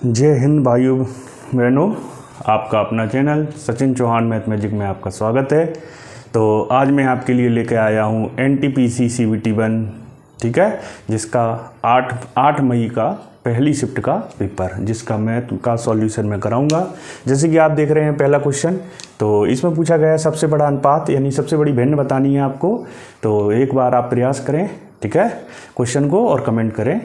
जय हिंद भाइयों बहनों, आपका अपना channel Sachin Chauhan math magic में आपका स्वागत है। तो आज मैं आपके लिए लेकर आया हूँ NTPC CBT 1, ठीक है, जिसका 8 मई का पहली शिफ्ट का पेपर, जिसका मैथ का सॉल्यूशन मैं कराऊंगा। जैसे कि आप देख रहे हैं पहला क्वेश्चन, तो इसमें पूछा गया है सबसे बड़ा अनुपात यानी सबसे बड़ी भिन्न बतानी है आपको। तो एक बार आप प्रयास करें, ठीक है, क्वेश्चन को, और कमेंट करें।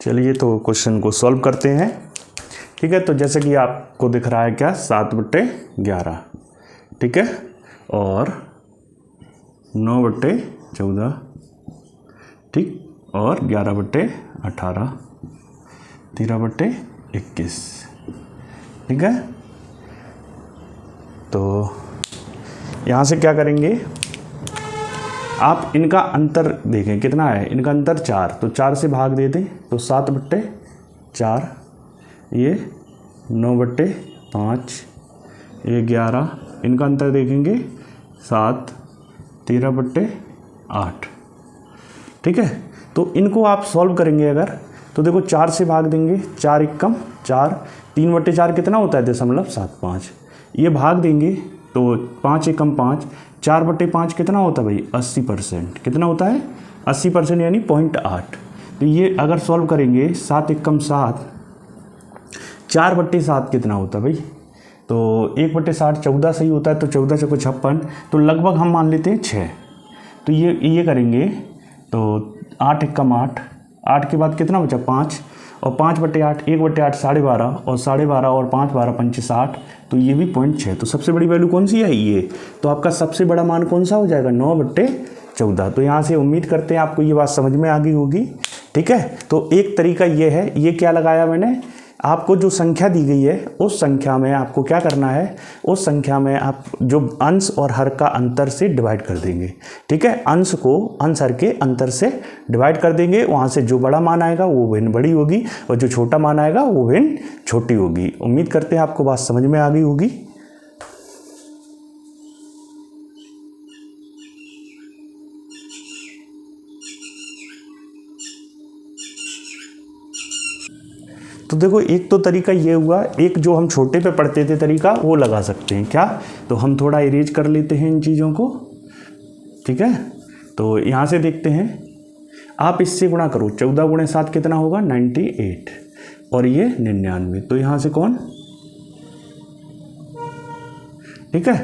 चलिए तो क्वेश्चन को सॉल्व करते हैं, ठीक है। तो जैसे कि आपको दिख रहा है क्या, 7/11, ठीक है, और 9/14, ठीक, और 11/18, 13/21, ठीक है। तो यहाँ से क्या करेंगे, आप इनका अंतर देखें कितना है, इनका अंतर 4, तो 4 से भाग दे दें तो 7/4, ये 9/5, ये 11, इनका अंतर देखेंगे 7, 13/8, ठीक है। तो इनको आप सॉल्व करेंगे अगर, तो देखो 4 से भाग देंगे, 4 एकम 4, 3/4 कितना होता है 0.75, ये भाग देंगे तो 5 एकम 5, 4/5 कितना होता है भाई 80%, कितना होता है 80% यानी 0.8। तो ये अगर सॉल्व करेंगे 7 एकम 7, 4/7 कितना होता है भाई, तो 1/60 14 सही होता है, तो 14 से 56, तो लगभग हम मान लेते हैं 6। तो ये करेंगे तो 8 एकम 8, 8 के बाद कितना बचा 5, और 5/8, 1/8 12.5, और 12.5 और 5 12 पंचे 60, तो ये भी 0.6। तो सबसे बड़ी वैल्यू कौन सी है ये, तो आपका सबसे बड़ा मान कौन सा हो जाएगा 9/14। तो यहाँ से उम्मीद करते हैं आपको ये बात समझ में आ गई होगी, ठीक है। तो एक तरीका ये है, ये क्या लगाया मैंने, आपको जो संख्या दी गई है उस संख्या में आपको क्या करना है, उस संख्या में आप जो अंश और हर का अंतर से डिवाइड कर देंगे, ठीक है। अंश को अंश हर के अंतर से डिवाइड कर देंगे, वहाँ से जो बड़ा मान आएगा वो भिन्न बड़ी होगी, और जो छोटा मान आएगा वो भिन्न छोटी होगी। उम्मीद करते हैं आपको बात समझ में आ गई होगी। तो देखो एक तो तरीका ये हुआ, एक जो हम छोटे पे पढ़ते थे तरीका वो लगा सकते हैं क्या, तो हम थोड़ा इरेज कर लेते हैं इन चीज़ों को, ठीक है। तो यहाँ से देखते हैं, आप इससे गुणा करो, 14 गुणे 7 कितना होगा 98, और ये 99, तो यहाँ से कौन, ठीक है,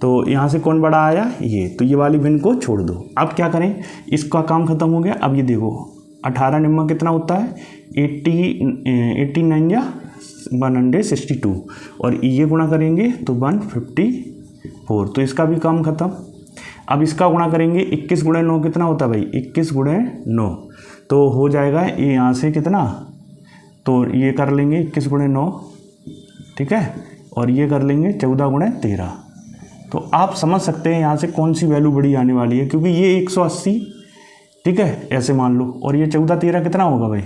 तो यहाँ से कौन बड़ा आया ये, तो ये वाली भिन्न को छोड़ दो। अब क्या करें, इसका काम खत्म हो गया। अब ये देखो 18 निम्मा कितना होता है 89 या 162, और ये गुणा करेंगे तो 154, तो इसका भी काम खत्म। अब इसका गुणा करेंगे 21 गुणे 9 कितना होता है भाई 21 गुणे 9, तो हो जाएगा ये यहाँ से कितना, तो ये कर लेंगे 21 गुणे 9, ठीक है, और ये कर लेंगे 14 गुणे 13। तो आप समझ सकते हैं यहाँ से कौन सी वैल्यू बड़ी आने वाली है, क्योंकि ये 180, ठीक है, ऐसे मान लो, और ये 14 13 कितना होगा भाई,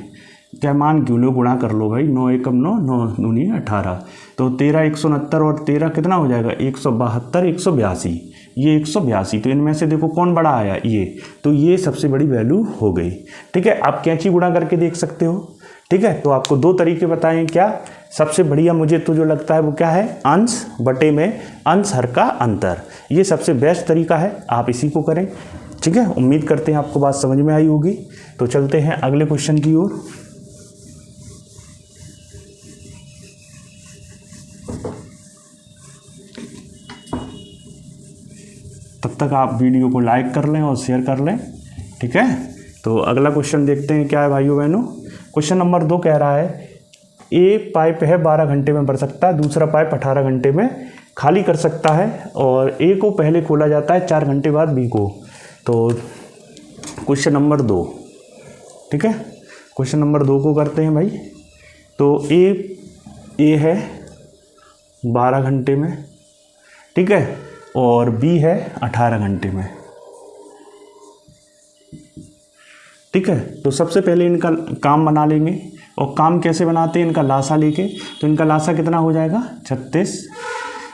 क्या मान क्यों लो, गुणा कर लो भाई, 9 एकम 9, 9 दूनी 18, तो 13 169, और 13 कितना हो जाएगा 172, 182, ये 182। तो इनमें से देखो कौन बड़ा आया ये, तो ये सबसे बड़ी वैल्यू हो गई, ठीक है। आप कैंची गुणा करके देख सकते हो, ठीक है। तो आपको 2 तरीके बताएं, क्या सबसे बढ़िया मुझे तो जो लगता है वो क्या है, अंश बटे में अंश हर का अंतर, ये सबसे बेस्ट तरीका है, आप इसी को करें, ठीक है। उम्मीद करते हैं आपको बात समझ में आई होगी। तो चलते हैं अगले क्वेश्चन की ओर। तब तक आप वीडियो को लाइक कर लें और शेयर कर लें, ठीक है। तो अगला क्वेश्चन देखते हैं क्या है भाइयों बहनों। क्वेश्चन नंबर 2 कह रहा है, ए पाइप है 12 घंटे में भर सकता है, दूसरा पाइप 18 घंटे में खाली कर सकता है, और ए को पहले खोला जाता है 4 घंटे बाद बी को। तो क्वेश्चन नंबर 2, ठीक है, क्वेश्चन नंबर 2 को करते हैं भाई। तो ए है 12 घंटे में, ठीक है, और बी है 18 घंटे में, ठीक है। तो सबसे पहले इनका काम बना लेंगे, और काम कैसे बनाते हैं, इनका लासा लेके, तो इनका लासा कितना हो जाएगा 36,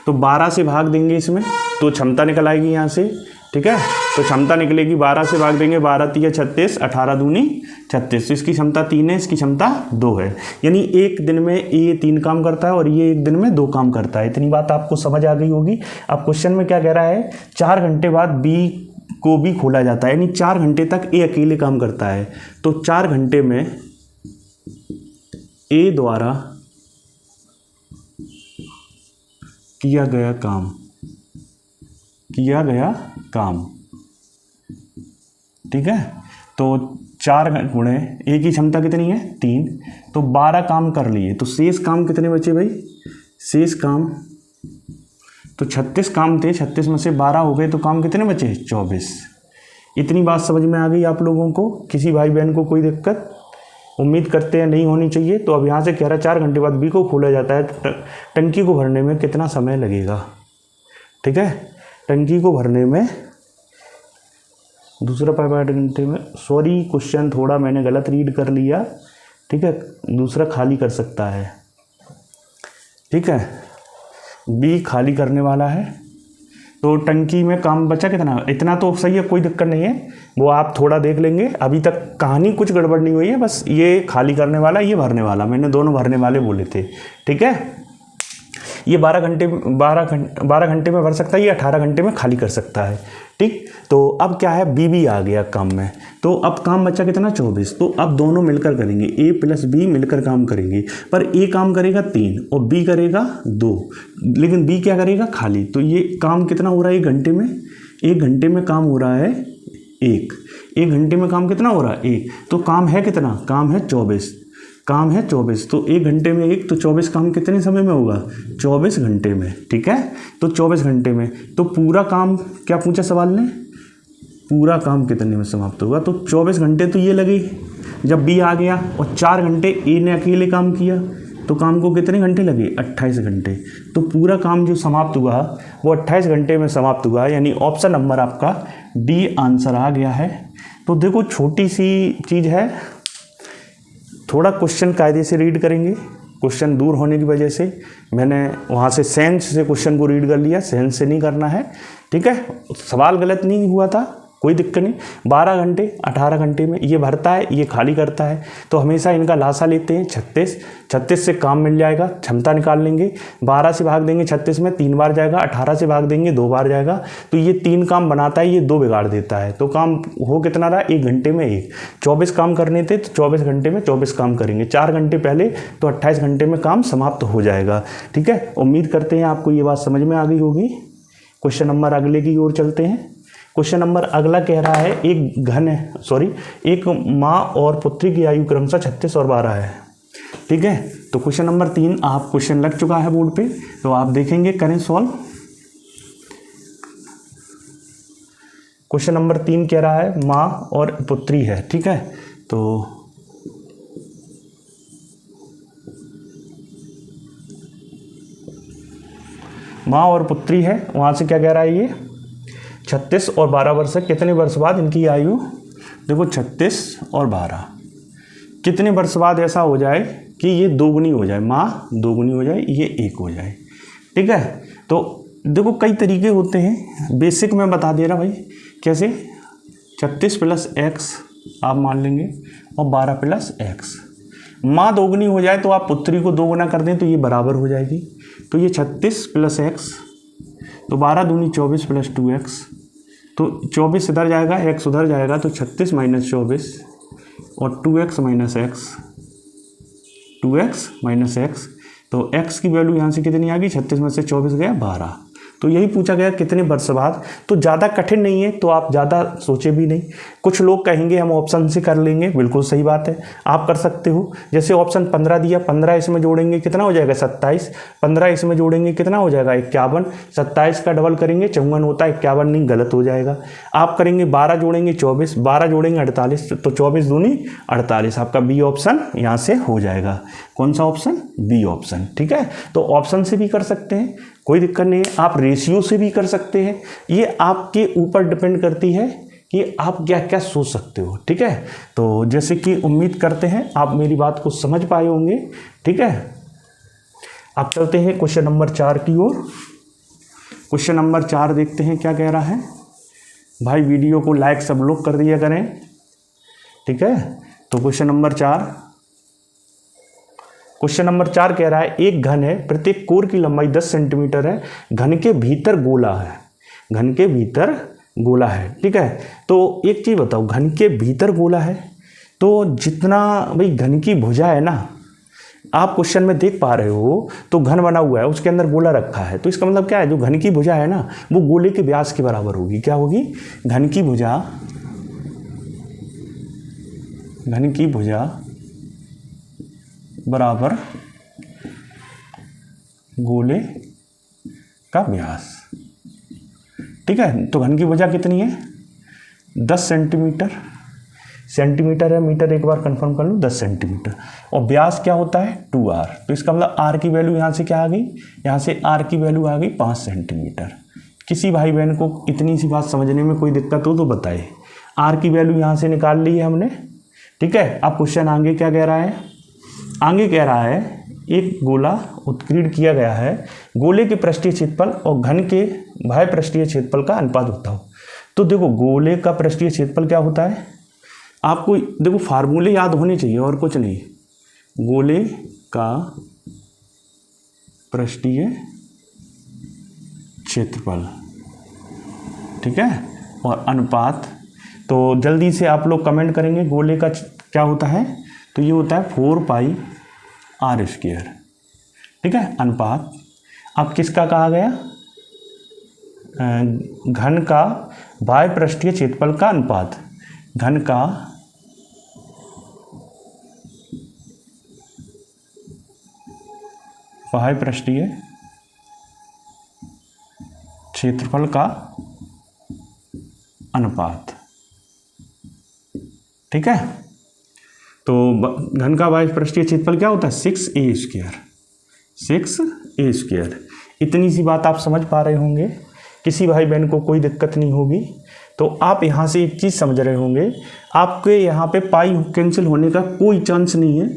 तो 12 से भाग देंगे इसमें, तो क्षमता निकल आएगी यहाँ से, ठीक है। तो क्षमता निकलेगी 12 से भाग देंगे, 12 तिया 36, 18 दूनी 36। तो इसकी क्षमता 3 है, इसकी क्षमता 2 है। यानी एक दिन में ये 3 काम करता है और ये एक दिन में 2 काम करता है। इतनी बात आपको समझ आ गई होगी। अब क्वेश्चन में क्या कह रहा है, 4 घंटे बाद बी को भी खोला जाता है, यानी 4 घंटे तक ए अकेले काम करता है। तो 4 घंटे में ए द्वारा किया गया काम, ठीक है। तो 4 गुणे ए की क्षमता कितनी है 3, तो 12 काम कर लिए। तो शेष काम कितने बचे भाई, शेष काम तो 36 काम थे, 36 में से 12 हो गए, तो काम कितने बचे 24। इतनी बात समझ में आ गई आप लोगों को। किसी भाई बहन को कोई दिक्कत उम्मीद करते हैं नहीं होनी चाहिए। तो अब यहाँ से कह रहा है 4 घंटे बाद बी को खोला जाता है, तो टंकी को भरने में कितना समय लगेगा, ठीक है। टंकी को भरने में दूसरा पाइप 8 घंटे में, सॉरी क्वेश्चन थोड़ा मैंने गलत रीड कर लिया, ठीक है। दूसरा खाली कर सकता है, ठीक है। बी खाली करने वाला है, तो टंकी में काम बचा कितना, इतना तो सही है, कोई दिक्कत नहीं है, वो आप थोड़ा देख लेंगे। अभी तक कहानी कुछ गड़बड़ नहीं हुई है, बस ये खाली करने वाला, ये भरने वाला, मैंने दोनों भरने वाले बोले थे, ठीक है। ये 12 घंटे में भर सकता है, ये 18 घंटे में खाली कर सकता है, ठीक। तो अब क्या है, बी भी आ गया काम में, तो अब काम बचा कितना 24। तो अब दोनों मिलकर करेंगे, ए प्लस बी मिलकर काम करेंगे, पर ए काम करेगा 3 और बी करेगा 2, लेकिन बी क्या करेगा खाली। तो ये काम कितना हो रहा है 1 घंटे में, 1 घंटे में काम हो रहा है 1 घंटे में काम कितना हो रहा है 1। तो काम है कितना, काम है 24, काम है 24। तो 1 घंटे में 1, तो 24 काम कितने समय में होगा 24 घंटे में, ठीक है। तो 24 घंटे में, तो पूरा काम क्या पूछा सवाल ने, पूरा काम कितने में समाप्त होगा। तो 24 घंटे तो ये लगे जब बी आ गया, और 4 घंटे ए ने अकेले काम किया, तो काम को कितने घंटे लगे 28 घंटे। तो पूरा काम जो समाप्त हुआ वो 28 घंटे में समाप्त हुआ, यानी ऑप्शन नंबर आपका डी आंसर आ गया है। तो देखो छोटी सी चीज़ है, थोड़ा क्वेश्चन कायदे से रीड करेंगे। क्वेश्चन दूर होने की वजह से मैंने वहाँ से सेंस से क्वेश्चन को रीड कर लिया, सेंस से नहीं करना है, ठीक है। सवाल गलत नहीं हुआ था, कोई दिक्कत नहीं। 12 घंटे 18 घंटे में ये भरता है, ये खाली करता है, तो हमेशा इनका लासा लेते हैं 36 से काम मिल जाएगा, क्षमता निकाल लेंगे। 12 से भाग देंगे 36 में 3 बार जाएगा, 18 से भाग देंगे 2 बार जाएगा, तो ये 3 काम बनाता है, ये 2 बिगाड़ देता है। तो काम हो कितना रहा 1 घंटे में 1, 24 काम करने थे तो 24 घंटे में 24 काम करेंगे, 4 घंटे पहले, तो 28 घंटे में काम समाप्त हो जाएगा, ठीक है। उम्मीद करते हैं आपको ये बात समझ में आ गई होगी। क्वेश्चन नंबर अगले की ओर चलते हैं। क्वेश्चन नंबर अगला कह रहा है एक माँ और पुत्री की आयु क्रमशः 36 और 12 है, ठीक है। तो क्वेश्चन नंबर 3 आप क्वेश्चन लग चुका है बोर्ड पे, तो आप देखेंगे, करें सॉल्व। क्वेश्चन नंबर 3 कह रहा है माँ और पुत्री है, ठीक है। तो माँ और पुत्री है, वहाँ से क्या कह रहा है ये 36 और 12 वर्ष है, कितने वर्ष बाद इनकी आयु, देखो 36 और 12 कितने वर्ष बाद ऐसा हो जाए कि ये दोगुनी हो जाए, माँ दोगुनी हो जाए, ये 1 हो जाए, ठीक है। तो देखो कई तरीके होते हैं, बेसिक में बता दे रहा भाई कैसे, 36 प्लस एक्स आप मान लेंगे और 12 प्लस एक्स। माँ दोगुनी हो जाए तो आप पुत्री को 2 गुना कर दें तो ये बराबर हो जाएगी। तो ये 36 प्लस एक्स, तो 12 दूनी 24 प्लस 2x, तो 24 इधर जाएगा, x उधर जाएगा, तो 36 माइनस 24 और 2x माइनस एक्स, तो x की वैल्यू यहाँ से कितनी आ गई, 36 में से 24 गया 12। तो यही पूछा गया कितने वर्ष बाद। तो ज़्यादा कठिन नहीं है, तो आप ज़्यादा सोचे भी नहीं। कुछ लोग कहेंगे हम ऑप्शन से कर लेंगे, बिल्कुल सही बात है, आप कर सकते हो। जैसे ऑप्शन 15 दिया, 15 इसमें जोड़ेंगे कितना हो जाएगा 27, 15 इसमें जोड़ेंगे कितना हो जाएगा 51, 27 का डबल करेंगे 54 होता है, 51 नहीं, गलत हो जाएगा। आप करेंगे 12 जोड़ेंगे 24, 12 जोड़ेंगे 48, तो 24 दूनी 48, आपका बी ऑप्शन यहाँ से हो जाएगा। कौन सा ऑप्शन, बी ऑप्शन, ठीक है। तो ऑप्शन से भी कर सकते हैं, कोई दिक्कत नहीं है, आप रेशियो से भी कर सकते हैं, ये आपके ऊपर डिपेंड करती है कि आप क्या क्या सोच सकते हो, ठीक है। तो जैसे कि उम्मीद करते हैं आप मेरी बात को समझ पाए होंगे, ठीक है। अब चलते हैं क्वेश्चन नंबर 4 की ओर। क्वेश्चन नंबर 4 देखते हैं क्या कह रहा है। भाई वीडियो को लाइक सब लोग कर दिया करें, ठीक है। तो क्वेश्चन नंबर 4 कह रहा है एक घन है, प्रत्येक कोर की लंबाई 10 सेंटीमीटर है, घन के भीतर गोला है, घन के भीतर गोला है, ठीक है। तो एक चीज़ बताओ, घन के भीतर गोला है तो जितना भाई घन की भुजा है ना, आप क्वेश्चन में देख पा रहे हो, तो घन बना हुआ है, उसके अंदर गोला रखा है, तो इसका मतलब क्या है, जो घन की भुजा है ना वो गोले के व्यास के बराबर होगी। क्या होगी? घन की भुजा बराबर गोले का व्यास, ठीक है। तो घन की भुजा कितनी है? 10 सेंटीमीटर, सेंटीमीटर है, मीटर एक बार कंफर्म कर लूँ, 10 सेंटीमीटर, और व्यास क्या होता है 2r। तो इसका मतलब r की वैल्यू यहाँ से क्या आ गई, यहाँ से r की वैल्यू आ गई 5 सेंटीमीटर। किसी भाई बहन को इतनी सी बात समझने में कोई दिक्कत हो तो बताए। r की वैल्यू यहाँ से निकाल ली है हमने, ठीक है। अब क्वेश्चन आगे क्या कह रहा है? आगे कह रहा है एक गोला उत्कीर्ण किया गया है, गोले के पृष्ठीय क्षेत्रफल और घन के बाह्य पृष्ठीय क्षेत्रफल का अनुपात बताओ। तो देखो गोले का पृष्ठीय क्षेत्रफल क्या होता है, आपको देखो फार्मूले याद होने चाहिए और कुछ नहीं। गोले का पृष्ठीय क्षेत्रफल, ठीक है, और अनुपात। तो जल्दी से आप लोग कमेंट करेंगे गोले का क्या होता है, तो ये होता है 4πr², ठीक है, अनुपात। अब किसका कहा गया? घन का बाह्य पृष्ठीय क्षेत्रफल का अनुपात, घन का बाह्य पृष्ठीय क्षेत्रफल का अनुपात, ठीक है। तो घन का बाह्य पृष्ठीय क्षेत्रफल क्या होता है? 6a², 6a²। इतनी सी बात आप समझ पा रहे होंगे, किसी भाई बहन को कोई दिक्कत नहीं होगी। तो आप यहाँ से एक चीज़ समझ रहे होंगे, आपके यहाँ पे पाई कैंसिल होने का कोई चांस नहीं है।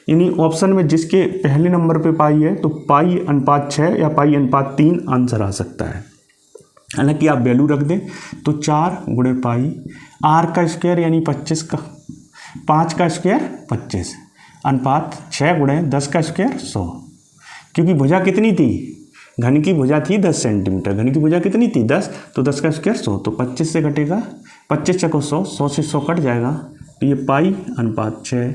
यानी ऑप्शन में जिसके पहले नंबर पे पाई है तो पाई अनुपात 6 या पाई अनुपात 3 आंसर आ सकता है। हालांकि आप वैल्यू रख दें तो 4 गुणे पाई, r का स्क्वायर यानी 25 का, 5 का स्क्वायर 25, अनुपात 6 गुणे 10 का स्क्वायर 100। क्योंकि भुजा कितनी थी? घन की भुजा थी 10 सेंटीमीटर, घन की भुजा कितनी थी 10, तो 10 का स्क्वायर 100, तो 25 से घटेगा, 25 चको 100, 100 से 100 कट जाएगा, तो ये पाई अनुपात 6,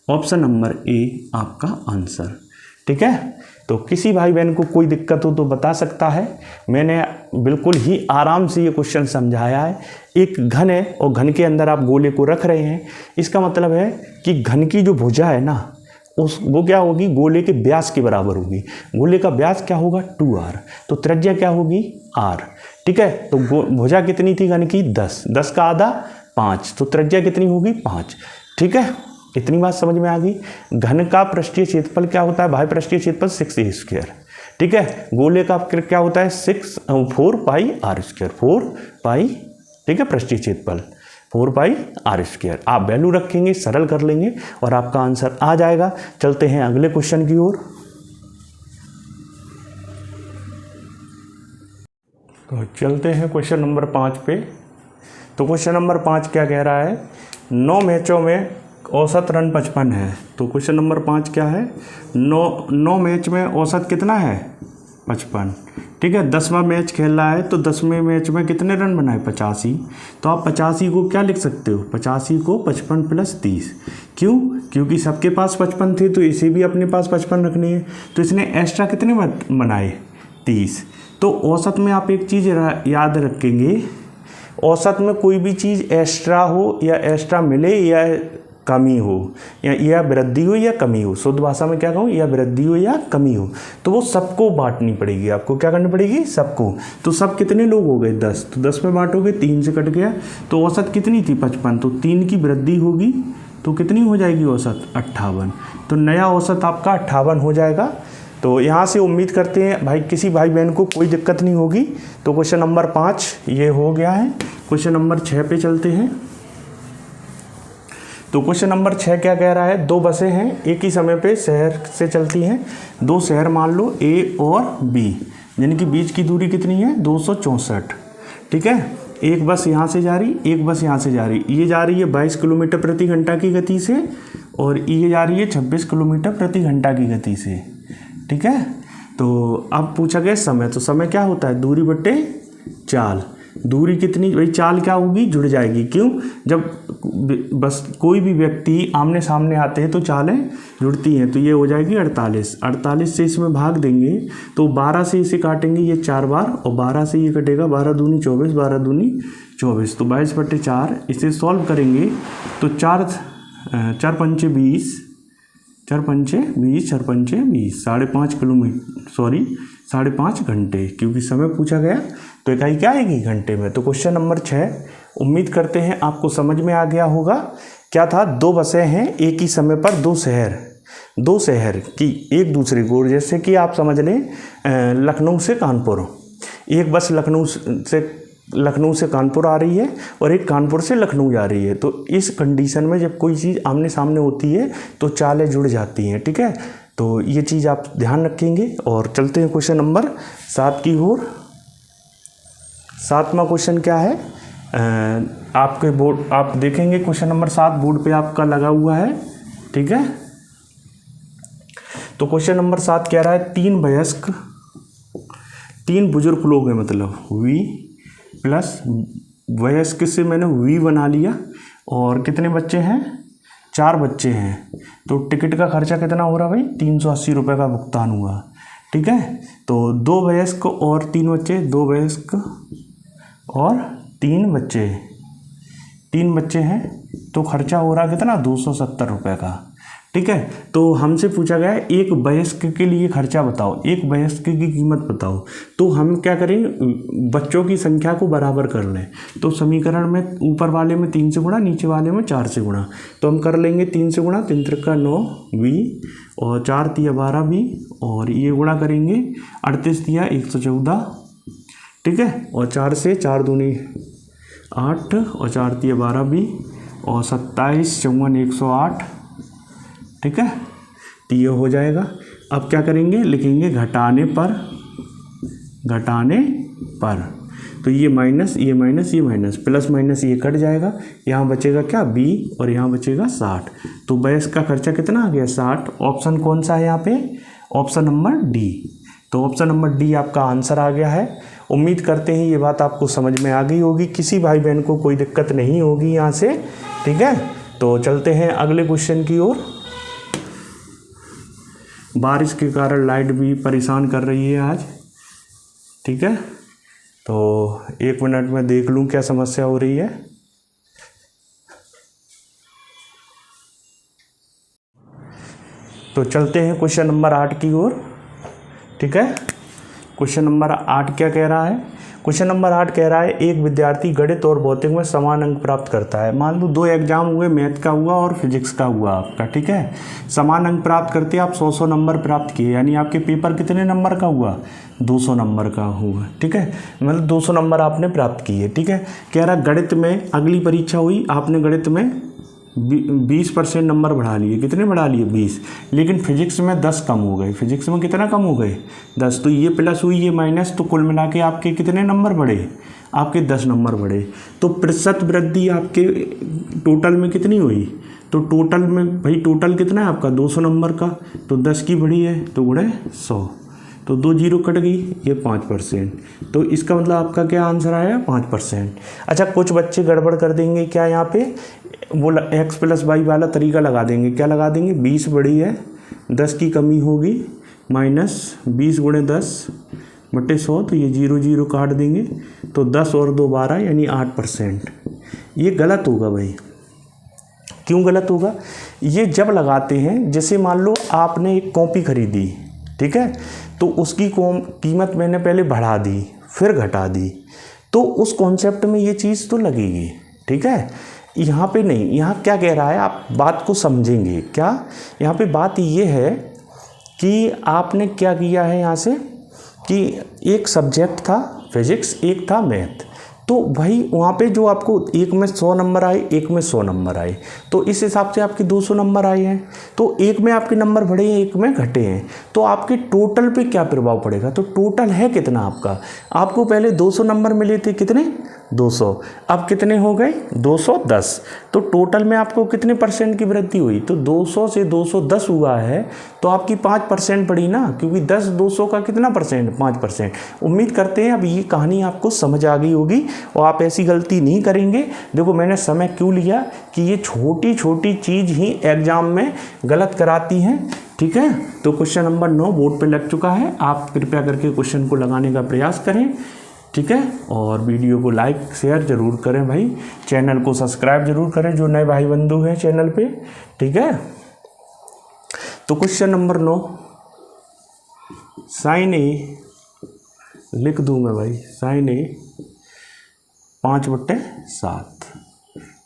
ऑप्शन नंबर ए आपका आंसर, ठीक है। तो किसी भाई बहन को कोई दिक्कत हो तो बता सकता है, मैंने बिल्कुल ही आराम से ये क्वेश्चन समझाया है। एक घन है और घन के अंदर आप गोले को रख रहे हैं, इसका मतलब है कि घन की जो भुजा है ना वो क्या होगी? गोले के व्यास के बराबर होगी। गोले का व्यास क्या होगा? 2r। तो त्रिज्या क्या होगी? r, ठीक है। तो भुजा कितनी थी घन की? 10, 10 का आधा 5, तो त्रिज्या कितनी होगी? 5, ठीक है। इतनी बात समझ में आ गई। घन का पृष्ठीय क्षेत्रफल क्या होता है? बाह्य पृष्ठीय क्षेत्रफल 6a², ठीक है। गोले का क्या होता है? 4πr², 4π, ठीक है, पृष्ठीय क्षेत्रफल 4πr²। आप वैल्यू रखेंगे, सरल कर लेंगे और आपका आंसर आ जाएगा। चलते हैं अगले क्वेश्चन की ओर। तो चलते हैं क्वेश्चन नंबर 5 पे। तो क्वेश्चन नंबर 5 क्या कह रहा है? 9 मैचों में औसत रन 55 है। तो क्वेश्चन नंबर 5 क्या है? 9 मैच में औसत कितना है? 55, ठीक है। 10वां मैच खेल रहा है तो 10वें मैच में कितने रन बनाए? 85। तो आप 85 को क्या लिख सकते हो? 85 को 55 + 30। क्यों? क्योंकि सबके पास 55 थे तो इसे भी अपने पास 55 रखने हैं, तो इसने एक्स्ट्रा कितने बनाए? 30। तो औसत में आप एक चीज़ याद रखेंगे, औसत में कोई भी चीज़ एक्स्ट्रा हो या एक्स्ट्रा मिले या कमी हो या वृद्धि हो या कमी हो, शुद्ध भाषा में क्या कहूँ, या वृद्धि हो या कमी हो, तो वो सबको बांटनी पड़ेगी। आपको क्या करनी पड़ेगी? सबको। तो सब कितने लोग हो गए? 10। तो 10 में बांटोगे, 3 से कट गया, तो औसत कितनी थी? 55। तो 3 की वृद्धि होगी तो कितनी हो जाएगी औसत? 58। तो नया औसत आपका 58 हो जाएगा। तो यहाँ से उम्मीद करते हैं भाई किसी भाई बहन को कोई दिक्कत नहीं होगी। तो क्वेश्चन नंबर 5 ये हो गया है। क्वेश्चन नंबर 6 पे चलते हैं। तो क्वेश्चन नंबर 6 क्या कह रहा है? 2 बसें हैं, एक ही समय पे शहर से चलती हैं। 2 शहर मान लो A और B, यानी कि बीच की दूरी कितनी है? 264, ठीक है। एक बस यहाँ से जा रही, एक बस यहाँ से जा रही, ये जा रही है 22 किलोमीटर प्रति घंटा की गति से और ये जा रही है 26 किलोमीटर प्रति घंटा की गति से। ठीक है, तो अब पूछा गया समय, तो समय क्या होता है दूरी बट्टे चाल। दूरी कितनी भाई, चाल क्या होगी, जुड़ जाएगी। क्यों, जब बस कोई भी व्यक्ति आमने सामने आते हैं तो चालें जुड़ती हैं। तो ये हो जाएगी 48। 48 से इसमें भाग देंगे तो 12 से इसे काटेंगे ये 4 बार और 12 से ये कटेगा 12 दूनी 24, 12 दूनी 24, तो 22/4। इसे सॉल्व करेंगे तो 4 पंचे 20, 4 पंचे 20, 4 पंचे 20, 5.5 किलोमीटर, सॉरी 5.5 घंटे, क्योंकि समय पूछा गया तो इकाई क्या आएगी, घंटे में। तो क्वेश्चन नंबर 6 उम्मीद करते हैं आपको समझ में आ गया होगा। क्या था, 2 बसें हैं एक ही समय पर, 2 शहर की एक दूसरे को, जैसे कि आप समझ लें लखनऊ से कानपुर, एक बस लखनऊ से कानपुर आ रही है और एक कानपुर से लखनऊ जा रही है। तो इस कंडीशन में जब कोई चीज़ आमने सामने होती है तो चालें जुड़ जाती हैं। ठीक है, तो ये चीज़ आप ध्यान रखेंगे। और चलते हैं क्वेश्चन नंबर 7 की ओर। 7वां क्वेश्चन क्या है, आपके बोर्ड आप देखेंगे क्वेश्चन नंबर 7 बोर्ड पे आपका लगा हुआ है। ठीक है, तो क्वेश्चन नंबर 7 कह रहा है 3 बुजुर्ग लोग हैं, मतलब वी प्लस वयस्क से मैंने वी बना लिया और कितने बच्चे हैं, 4 बच्चे हैं। तो टिकट का खर्चा कितना हो रहा भाई, 380 रुपये का भुगतान हुआ। ठीक है, तो 2 वयस्क और 3 बच्चे, 2 वयस्क और 3 बच्चे हैं, तो खर्चा हो रहा कितना, 270 रुपये का। ठीक है, तो हमसे पूछा गया है एक वयस्क के लिए खर्चा बताओ, एक वयस्क की कीमत बताओ। तो हम क्या करें, बच्चों की संख्या को बराबर कर लें। तो समीकरण में ऊपर वाले में 3 से गुणा, नीचे वाले में 4 से गुणा। तो हम कर लेंगे 3 से गुणा, 3 त्रिका 9 वी और 4 तिया 12 वी, और ये गुणा करेंगे 38 तिया 114। ठीक है, और 4 से 4 दूनी 8 और 4 तिया 12 भी और 27 54 108। ठीक है, तो ये हो जाएगा। अब क्या करेंगे, लिखेंगे घटाने पर, तो ये माइनस ये माइनस ये माइनस, प्लस माइनस ये कट जाएगा, यहाँ बचेगा क्या, बी और यहाँ बचेगा 60। तो वयस्क का खर्चा कितना आ गया, 60। ऑप्शन कौन सा है यहाँ पे, ऑप्शन नंबर डी। तो ऑप्शन नंबर डी आपका आंसर आ गया है। उम्मीद करते हैं ये बात आपको समझ में आ गई होगी, किसी भाई बहन को कोई दिक्कत नहीं होगी यहाँ से। ठीक है, तो चलते हैं अगले क्वेश्चन की ओर। बारिश के कारण लाइट भी परेशान कर रही है आज। ठीक है, तो 1 मिनट में देख लूँ क्या समस्या हो रही है। तो चलते हैं क्वेश्चन नंबर 8 की ओर। ठीक है, क्वेश्चन नंबर 8 क्या कह रहा है, क्वेश्चन नंबर 8 कह रहा है एक विद्यार्थी गणित और भौतिक में समान अंक प्राप्त करता है। मान लो 2 एग्जाम हुए, मैथ का हुआ और फिजिक्स का हुआ आपका। ठीक है, समान अंक प्राप्त करते आप 100 नंबर प्राप्त किए, यानी आपके पेपर कितने नंबर का हुआ, 200 नंबर का हुआ। ठीक है, मतलब 200 नंबर आपने प्राप्त किए। ठीक है, कह रहा गणित में अगली परीक्षा हुई, आपने गणित में 20% नंबर बढ़ा लिए, कितने बढ़ा लिए, 20, लेकिन फिजिक्स में 10 कम हो गए। फिजिक्स में कितना कम हो गए, 10। तो ये प्लस हुई, ये माइनस, तो कुल मिला के आपके कितने नंबर बढ़े, आपके 10 नंबर बढ़े। तो प्रतिशत वृद्धि आपके टोटल में कितनी हुई, तो टोटल में भाई टोटल कितना है आपका 200 नंबर का, तो 10 की बढ़ी है तो गुणे 100, तो 2 जीरो कट गई, ये 5%। तो इसका मतलब आपका क्या आंसर आया, 5%। अच्छा, कुछ बच्चे गड़बड़ कर देंगे क्या, यहाँ पे वो x + y वाला तरीका लगा देंगे। क्या लगा देंगे, 20 बड़ी है, 10 की कमी होगी, माइनस 20 × 10/100, तो ये 0 0 काट देंगे, तो 10 और 2 12, यानी 8%। ये गलत होगा भाई। क्यों गलत होगा, ये जब लगाते हैं, जैसे मान लो आपने एक कॉपी खरीदी, ठीक है, तो उसकी कीमत मैंने पहले बढ़ा दी फिर घटा दी, तो उस कॉन्सेप्ट में ये चीज़ तो लगेगी। ठीक है, यहाँ पे नहीं, यहाँ क्या कह रहा है, आप बात को समझेंगे क्या। यहाँ पे बात ये है कि आपने क्या किया है यहाँ से, कि एक सब्जेक्ट था फिजिक्स, एक था मैथ, तो भाई वहाँ पे जो आपको एक में 100 नंबर आए, एक में 100 नंबर आए, तो इस हिसाब से आपके 200 नंबर आए हैं। तो एक में आपके नंबर बढ़े हैं, एक में घटे हैं, तो आपके टोटल पे क्या प्रभाव पड़ेगा, तो टोटल है कितना आपका, आपको पहले 200 नंबर मिले थे, कितने 200। अब कितने हो गए 210। तो टोटल में आपको कितने परसेंट की वृद्धि हुई, तो 200 से 210 हुआ है, तो आपकी 5% बढ़ी ना, क्योंकि 10 200 का कितना परसेंट 5%। उम्मीद करते हैं अब ये कहानी आपको समझ आ गई होगी और आप ऐसी गलती नहीं करेंगे। देखो मैंने समय क्यों लिया कि ये छोटी छोटी चीज़ ही एग्जाम में गलत कराती हैं। ठीक है, तो क्वेश्चन नंबर 9 बोर्ड पे लग चुका है, आप कृपया करके क्वेश्चन को लगाने का प्रयास करें। ठीक है, और वीडियो को लाइक शेयर जरूर करें भाई, चैनल को सब्सक्राइब जरूर करें जो नए भाई बंधु हैं चैनल पे। ठीक है, तो क्वेश्चन नंबर 9 साइन ए लिख दूँ मैं भाई, साइन ए 5/7।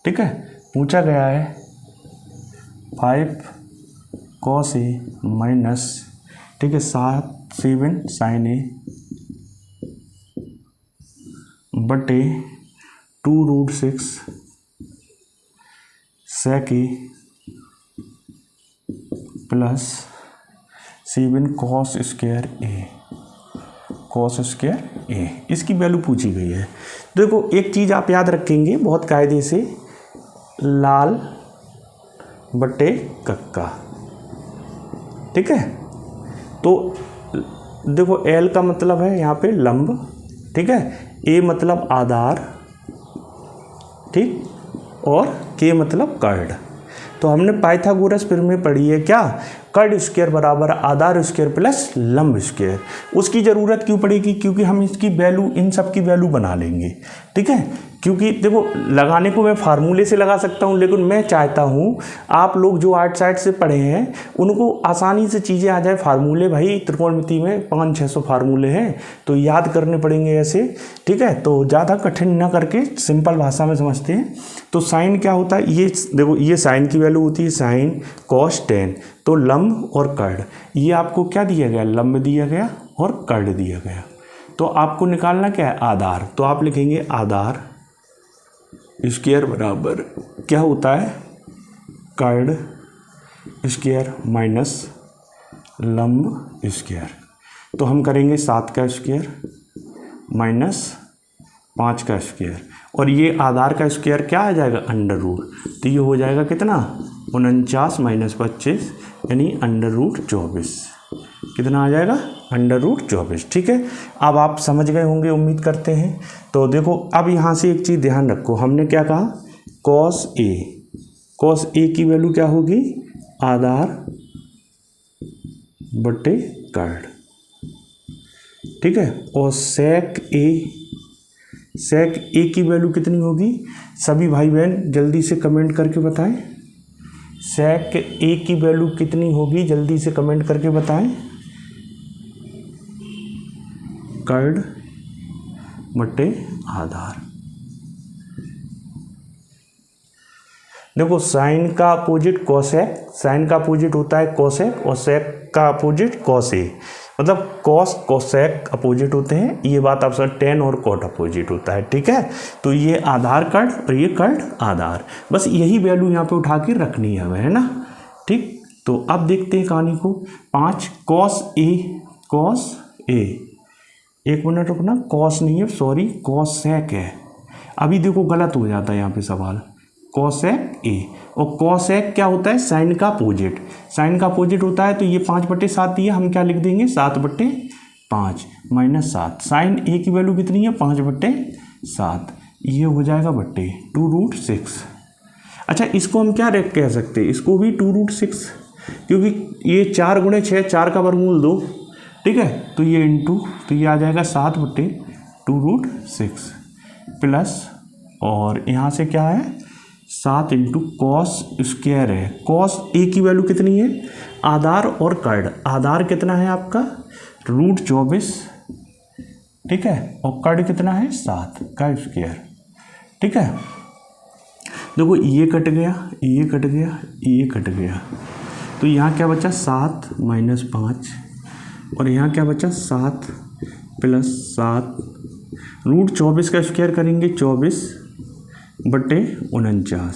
ठीक है, पूछा गया है 5 cos ए माइनस, ठीक है 7 साइन ए बटे 2√6 sec ए प्लस 7 cos स्क्वायर ए, इसकी वैल्यू पूछी गई है। देखो एक चीज़ आप याद रखेंगे बहुत कायदे से, लाल बटे कक्का। ठीक है, तो देखो एल का मतलब है यहाँ पे लंब, ठीक है, ए मतलब आधार, ठीक, और के मतलब कर्ड। तो हमने पाइथागोरस फिर में पढ़ी है क्या, कर्ड स्क्वायर बराबर आधार स्क्वायर प्लस लंब स्क्वायर। उसकी ज़रूरत क्यों पड़ेगी, क्योंकि हम इसकी वैल्यू, इन सब की वैल्यू बना लेंगे। ठीक है, क्योंकि देखो लगाने को मैं फार्मूले से लगा सकता हूँ, लेकिन मैं चाहता हूँ आप लोग जो आर्ट साइड से पढ़े हैं उनको आसानी से चीज़ें आ जाए। फार्मूले भाई त्रिकोणमिति में 500-600 फार्मूले हैं, तो याद करने पड़ेंगे ऐसे। ठीक है, तो ज़्यादा कठिन ना करके सिंपल भाषा में समझते हैं। तो साइन क्या होता है, ये देखो ये साइन की वैल्यू होती है साइन cos tan। तो लंब और कर्ड, ये आपको क्या दिया गया, लंब दिया गया और कर्ड दिया गया। तो आपको निकालना क्या है, आधार। तो आप लिखेंगे आधार स्क्वायर बराबर क्या होता है, कर्ड स्क्वायर माइनस लंब स्क्वायर। तो हम करेंगे 7 का स्क्वायर माइनस 5 का स्क्वायर, और ये आधार का स्क्वायर क्या आ जाएगा, अंडर रूट। तो ये हो जाएगा कितना 49 माइनस 25 यानी √24। कितना आ जाएगा, √24। ठीक है, अब आप समझ गए होंगे उम्मीद करते हैं। तो देखो अब यहाँ से एक चीज़ ध्यान रखो, हमने क्या कहा, cos ए की वैल्यू क्या होगी, आधार बटे कर्ड। ठीक है, और sec ए की वैल्यू कितनी होगी, सभी भाई बहन जल्दी से कमेंट करके बताएं, sec ए की वैल्यू कितनी होगी, जल्दी से कमेंट करके बताएं। कर्ड बटे आधार। देखो साइन का अपोजिट कोसेक, साइन का अपोजिट होता है कोसेक, और सेक का अपोजिट कॉस ए, मतलब कॉस कोसेक अपोजिट होते हैं। ये बात आप समझ, टेन और कॉट अपोजिट होता है। ठीक है, तो ये आधार कर्ड और ये कर्ड आधार, बस यही वैल्यू यहाँ पे उठा के रखनी है हमें, है ना। ठीक, तो अब देखते हैं कहानी को। 5 cos ए, एक मिनट रुकना, कॉस नहीं है सॉरी, कोसेक है। अभी देखो गलत हो जाता है यहाँ पे सवाल, कोसेक ए, और कोसेक क्या होता है, साइन का अपोजिट। साइन का अपोजिट होता है, तो ये 5/7 दिया, हम क्या लिख देंगे 7/5 माइनस 7। साइन ए की वैल्यू कितनी है 5/7, ये हो जाएगा बट्टे 2√6। अच्छा इसको हम क्या कह सकते हैं, इसको भी 2√6, क्योंकि ये 4 × 6 4 का वर्गमूल 2। ठीक है, तो ये इंटू, तो ये आ जाएगा 7/2√6 प्लस, और यहाँ से क्या है 7 × cos स्क्वायर है। cos ए की वैल्यू कितनी है, आधार और कर्ड। आधार कितना है आपका √24, ठीक है, और कर्ड कितना है 7 का स्क्वायर। ठीक है, देखो ये कट गया, ये कट गया, ये कट गया, तो यहाँ क्या बचा 7 माइनस 5, और यहाँ क्या बचा 7 प्लस 7, √24 का स्क्वायर करेंगे 24/49।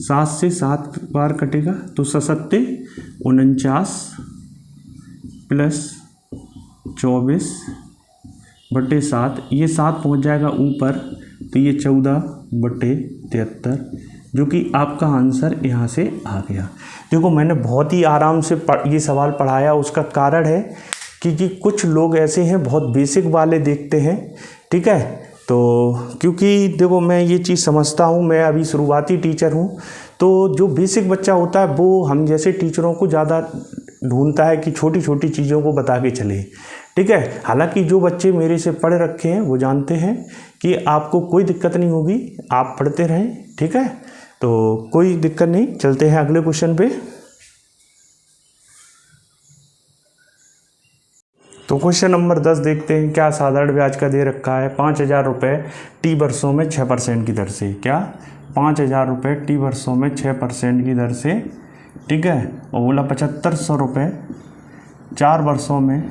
7 से 7 बार कटेगा, तो 7 49 प्लस 24/7, ये 7 पहुँच जाएगा ऊपर, तो ये 14/73, जो कि आपका आंसर यहाँ से आ गया। देखो मैंने बहुत ही आराम से ये सवाल पढ़ाया, उसका कारण है कि कुछ लोग ऐसे हैं बहुत बेसिक वाले देखते हैं, ठीक है। तो क्योंकि देखो मैं ये चीज़ समझता हूँ, मैं अभी शुरुआती टीचर हूँ, तो जो बेसिक बच्चा होता है वो हम जैसे टीचरों को ज़्यादा ढूंढता है कि छोटी छोटी चीज़ों को बता के चले, ठीक है। हालांकि जो बच्चे मेरे से पढ़ रखे हैं वो जानते हैं कि आपको कोई दिक्कत नहीं होगी, आप पढ़ते रहें, ठीक है। तो कोई दिक्कत नहीं, चलते हैं अगले क्वेश्चन पे। तो क्वेश्चन नंबर 10 देखते हैं। क्या साधारण ब्याज का दे रखा है 5,000 रुपये टी वर्षों में 6% की दर से। क्या 5,000 रुपये टी वर्षों में 6% की दर से, ठीक है। और बोला 7,500 रुपये 4 वर्षों में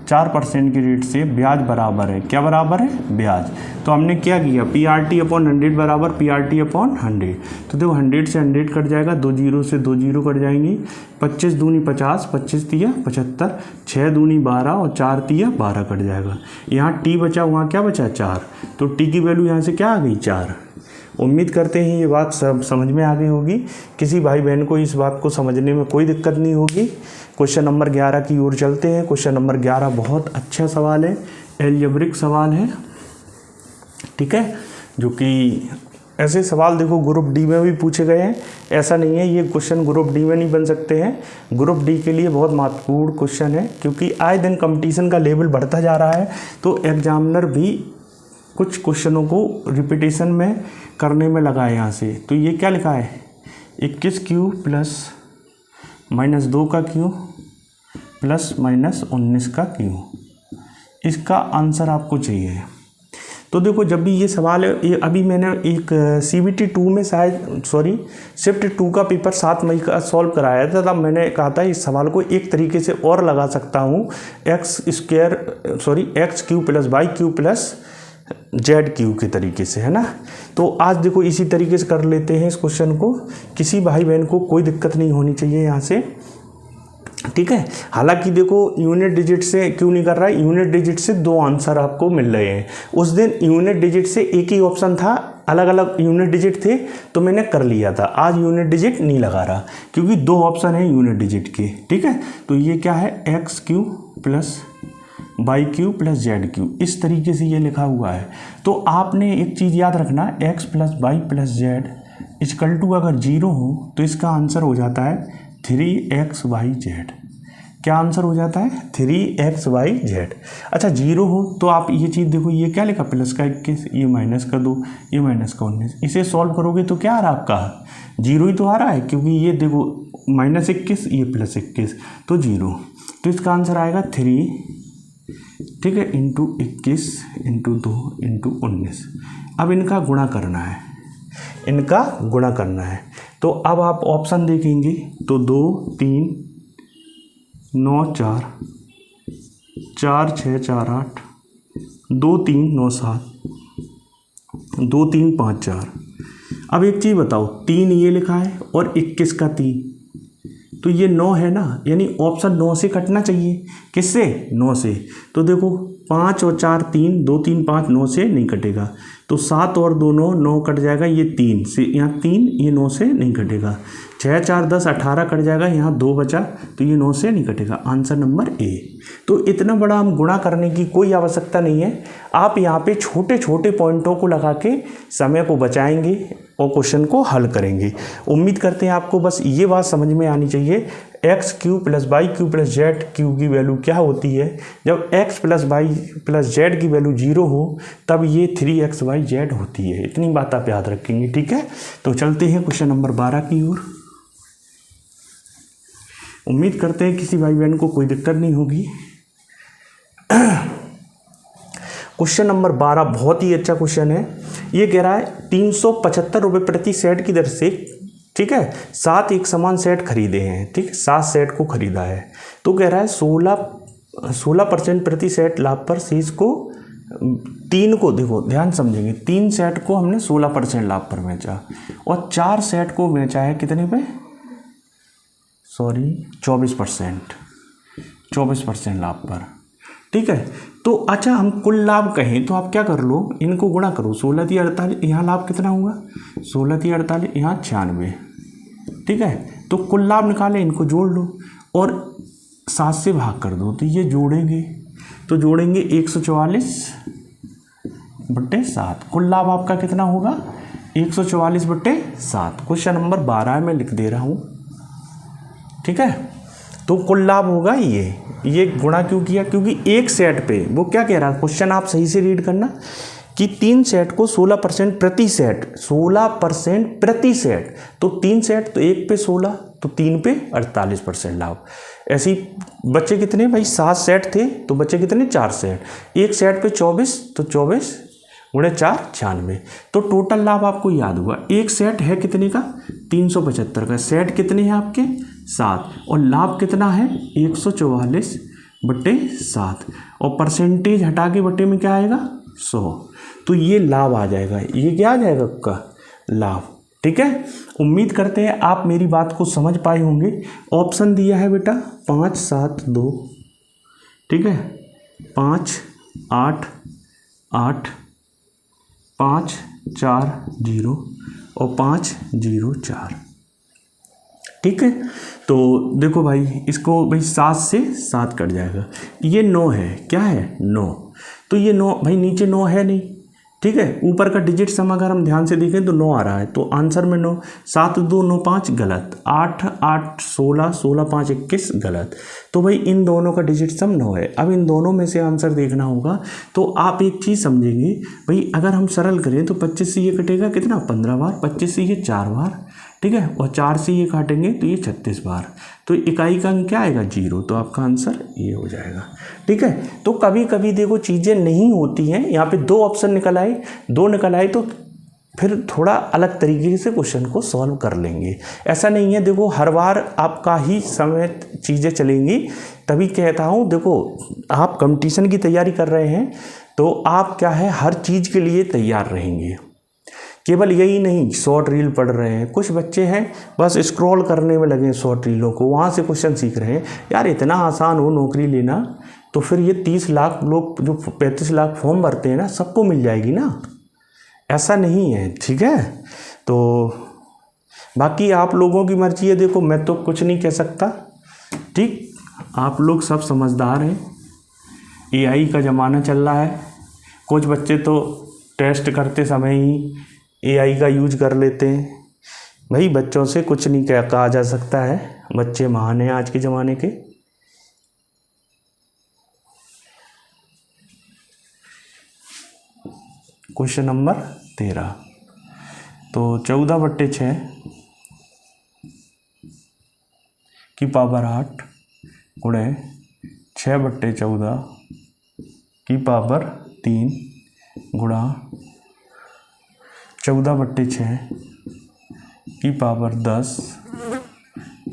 4% की रेट से ब्याज बराबर है। क्या बराबर है? ब्याज। तो हमने क्या किया, PRT/100 बराबर PRT/100। तो देखो 100 से 100 कट जाएगा, 2 जीरो से 2 जीरो कट जाएंगी, 25 दूनी 50, 25 तिया 75, 6 दूनी 12 और 4 तिया 12 कट जाएगा। यहाँ टी बचा, वहाँ क्या बचा? 4। तो टी की वैल्यू यहाँ से क्या आ गई? 4। उम्मीद करते हैं ये बात सब समझ में आ गई होगी। किसी भाई बहन को इस बात को समझने में कोई दिक्कत नहीं होगी। क्वेश्चन नंबर 11 की ओर चलते हैं। क्वेश्चन नंबर 11 बहुत अच्छा सवाल है, एलजेब्रिक सवाल है, ठीक है। जो कि ऐसे सवाल देखो ग्रुप डी में भी पूछे गए हैं, ऐसा नहीं है ये क्वेश्चन ग्रुप डी में नहीं बन सकते हैं। ग्रुप डी के लिए बहुत महत्वपूर्ण क्वेश्चन है, क्योंकि आए दिन कंपटीशन का लेवल बढ़ता जा रहा है, तो एग्जामिनर भी कुछ क्वेश्चनों को रिपीटेशन में करने में लगा है यहाँ से। तो ये क्या लिखा है, 21Q प्लस -2 का Q प्लस -19 का Q, इसका आंसर आपको चाहिए। तो देखो जब भी ये सवाल है, ये अभी मैंने एक CBT 2 में शिफ्ट 2 का पेपर 7 मई का सॉल्व कराया था, तब मैंने कहा था इस सवाल को एक तरीके से और लगा सकता हूँ, XQ plus YQ plus ZQ के तरीके से, है ना। तो आज देखो इसी तरीके से कर लेते हैं इस क्वेश्चन को, किसी भाई बहन को कोई दिक्कत नहीं होनी चाहिए यहाँ से, ठीक है। हालांकि देखो यूनिट डिजिट से क्यों नहीं कर रहा है, यूनिट डिजिट से 2 आंसर आपको मिल रहे हैं। उस दिन यूनिट डिजिट से एक ही ऑप्शन था, अलग अलग यूनिट डिजिट थे, तो मैंने कर लिया था। आज यूनिट डिजिट नहीं लगा रहा, क्योंकि 2 ऑप्शन है यूनिट डिजिट के, ठीक है। तो ये क्या है, XQ plus YQ plus ZQ, इस तरीके से ये लिखा हुआ है। तो आपने एक चीज़ याद रखना, X plus Y plus Z equal to अगर 0 हो तो इसका आंसर हो जाता है 3XYZ। क्या आंसर हो जाता है? 3XYZ। अच्छा 0 हो तो आप ये चीज़ देखो, ये क्या लिखा, प्लस का 21, ये माइनस का 2, ये माइनस का 19, इसे सॉल्व करोगे तो क्या आ रहा है आपका? 0 ही तो आ रहा है, क्योंकि ये देखो -21, ये +21, तो 0। तो इसका आंसर आएगा 3, ठीक है, इंटू 21 इंटू 2 इंटू 19। अब इनका गुणा करना है, इनका गुणा करना है। तो अब आप ऑप्शन देखेंगे तो 2 3 9 4, 4 6 4 8, 2 3 9 7, 2 3 5 4। अब एक चीज़ बताओ, 3 ये लिखा है और 21 का 3, तो ये 9 है ना, यानी ऑप्शन 9 से कटना चाहिए। किससे? 9 से। तो देखो 5 और 4 3, 2 3 5, 9 से नहीं कटेगा, तो 7 और 2 9, 9 कट जाएगा, ये 3 से, यहाँ 3, ये 9 से नहीं कटेगा। 6 4 10 18 कट जाएगा, यहाँ 2 बचा, तो ये 9 से नहीं कटेगा। Answer number A. तो इतना बड़ा हम गुणा करने की कोई आवश्यकता नहीं है। आप यहाँ पे छोटे छोटे पॉइंटों को लगा के समय को बचाएंगे और क्वेश्चन को हल करेंगे। उम्मीद करते हैं आपको बस ये बात समझ में आनी चाहिए, XQ plus YQ plus ZQ की वैल्यू क्या होती है। जब X plus Y plus Z की वैल्यू 0 हो तब ये 3XYZ होती है। इतनी बात आप याद रखेंगे, ठीक है। तो चलते हैं क्वेश्चन नंबर 12 की ओर। उम्मीद करते हैं किसी भाई बहन को कोई दिक्कत नहीं होगी। क्वेश्चन नंबर 12 बहुत ही अच्छा क्वेश्चन है। ये कह रहा है 375 रुपये प्रति सेट की दर से, ठीक है, 7 एक समान सेट खरीदे हैं, ठीक है, 7 सेट को खरीदा है। तो कह रहा है 16% प्रति सेट लाभ पर शेष को 3 को, देखो ध्यान समझेंगे, 3 सेट को हमने 16% लाभ पर बेचा और 4 सेट को बेचा है कितने पे, 24% लाभ पर, ठीक है। तो अच्छा हम कुल लाभ कहें तो आप क्या कर लो, इनको गुणा करो, 16 × 48, यहाँ लाभ कितना हुआ 16 × 48, यहाँ 96, ठीक है। तो कुल लाभ निकाले, इनको जोड़ लो और 7 से भाग कर दो, तो ये जोड़ेंगे तो जोड़ेंगे 144/7, कुल लाभ आपका कितना होगा 144/7। क्वेश्चन नंबर 12 में लिख दे रहा हूँ, ठीक है। तो कुल लाभ होगा ये गुणा क्यों किया, क्योंकि एक सेट पे वो क्या कह रहा है क्वेश्चन, आप सही से रीड करना कि 3 सेट को 16% प्रति सेट, 16% प्रति सेट, तो 3 सेट तो 1 पे 16, तो 3 पे 48% लाभ। ऐसे ही बच्चे कितने भाई 7 सेट थे, तो बच्चे कितने 4 सेट, एक सेट पे 24, तो 24 × 4 96, तो टोटल लाभ आपको याद होगा। एक सेट है कितने का 375 का, सेट कितने हैं आपके 7, और लाभ कितना है 144/7, और परसेंटेज हटा के बटे में क्या आएगा 100, तो ये लाभ आ जाएगा, ये क्या आ जाएगा आपका लाभ, ठीक है। उम्मीद करते हैं आप मेरी बात को समझ पाए होंगे। ऑप्शन दिया है बेटा 5, 7, 2, ठीक है, 5, 8, 8, 5, 4, 0 और 5, 0, 4, ठीक है। तो देखो भाई इसको भाई 7 से 7 कट जाएगा, ये 9 है, क्या है 9, तो ये 9 भाई नीचे 9 है नहीं, ठीक है। ऊपर का डिजिट सम अगर हम ध्यान से देखें तो 9 आ रहा है, तो आंसर में 9, 7, 2, 9, 5 गलत, 8, 8, 16, 16, 5, 21 गलत, तो भाई इन दोनों का डिजिट सम 9 है। अब इन दोनों में से आंसर देखना होगा, तो आप एक चीज़ समझेंगे भाई, अगर हम सरल करें तो 25 से ये कटेगा कितना 15 बार, 25 से ये 4 बार, ठीक है, और 4 से ये काटेंगे तो ये 36 बार, तो इकाई का अंक क्या आएगा 0, तो आपका आंसर ये हो जाएगा, ठीक है। तो कभी कभी देखो चीज़ें नहीं होती हैं, यहाँ पे 2 ऑप्शन निकल आए, 2 निकल आए तो फिर थोड़ा अलग तरीके से क्वेश्चन को सॉल्व कर लेंगे, ऐसा नहीं है देखो हर बार आपका ही समय चीज़ें चलेंगी। तभी कहता हूँ देखो आप कंपटीशन की तैयारी कर रहे हैं तो आप क्या है हर चीज़ के लिए तैयार रहेंगे, केवल यही नहीं शॉर्ट रील पढ़ रहे हैं, कुछ बच्चे हैं बस स्क्रॉल करने में लगे शॉर्ट रीलों को, वहाँ से क्वेश्चन सीख रहे हैं। यार इतना आसान हो नौकरी लेना तो फिर ये 30 लाख लोग जो 35 लाख फॉर्म भरते हैं ना सबको मिल जाएगी ना, ऐसा नहीं है, ठीक है। तो बाकी आप लोगों की मर्जी है, देखो मैं तो कुछ नहीं कह सकता, ठीक, आप लोग सब समझदार हैं, AI का ज़माना चल रहा है, कुछ बच्चे तो टेस्ट करते समय ही AI का यूज कर लेते हैं। भाई बच्चों से कुछ नहीं कहा जा सकता है, बच्चे महान हैं आज के ज़माने के। क्वेश्चन नंबर 13, तो 14/6 की पावर 8 गुणे 6/14 की पावर 3 गुणा 14/6 की पावर 10 =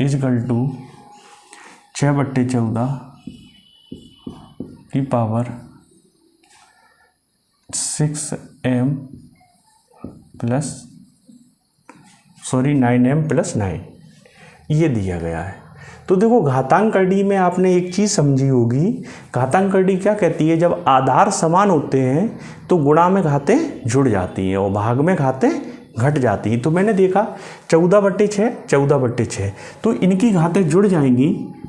6/14 की पावर 9m+9 ये दिया गया है। तो देखो घातांक कड़ी में आपने एक चीज़ समझी होगी, घातांक कड़ी क्या कहती है, जब आधार समान होते हैं तो गुणा में घातें जुड़ जाती हैं और भाग में घातें घट जाती हैं। तो मैंने देखा 14/6 14/6, तो इनकी घातें जुड़ जाएंगी,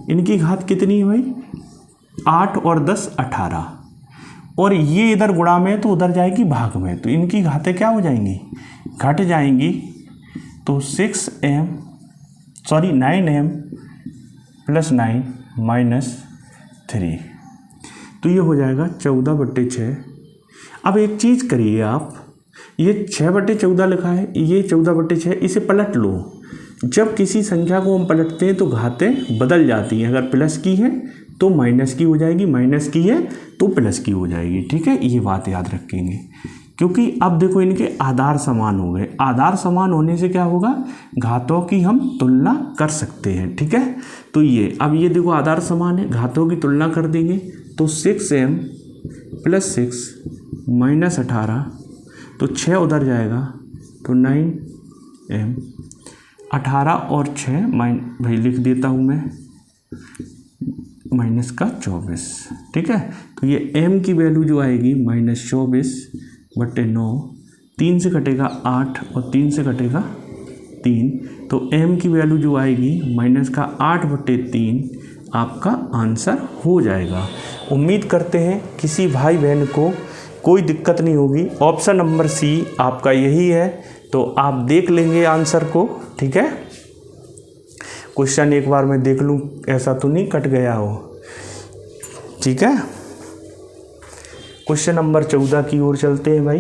इनकी घात कितनी है भाई 8 और 10 18, और ये इधर गुणा में तो उधर जाएगी भाग में, तो इनकी घातें क्या हो जाएंगी घट जाएंगी, तो 9m+9 तो ये हो जाएगा 14/6। अब एक चीज़ करिए आप, ये 6/14 लिखा है, ये 14/6, इसे पलट लो। जब किसी संख्या को हम पलटते हैं तो घातें बदल जाती हैं, अगर प्लस की है तो माइनस की हो जाएगी, माइनस की है तो प्लस की हो जाएगी, ठीक है, ये बात याद रखेंगे। क्योंकि अब देखो इनके आधार समान हो गए, आधार समान होने से क्या होगा घातों की हम तुलना कर सकते हैं, ठीक है। तो ये अब ये देखो आधार समान है, घातों की तुलना कर देंगे तो 6m+6 -18, तो 6 उधर जाएगा तो 9m, 18 और 6 भाई लिख देता हूँ मैं -24, ठीक है। तो ये m की वैल्यू जो आएगी -24/9, 3 से कटेगा 8 और 3 से कटेगा 3, तो m की वैल्यू जो आएगी -8/3 आपका आंसर हो जाएगा। उम्मीद करते हैं किसी भाई बहन को कोई दिक्कत नहीं होगी। ऑप्शन नंबर सी आपका यही है, तो आप देख लेंगे आंसर को, ठीक है। क्वेश्चन एक बार मैं देख लूँ, ऐसा तो नहीं कट गया हो, ठीक है। क्वेश्चन नंबर 14 की ओर चलते हैं भाई।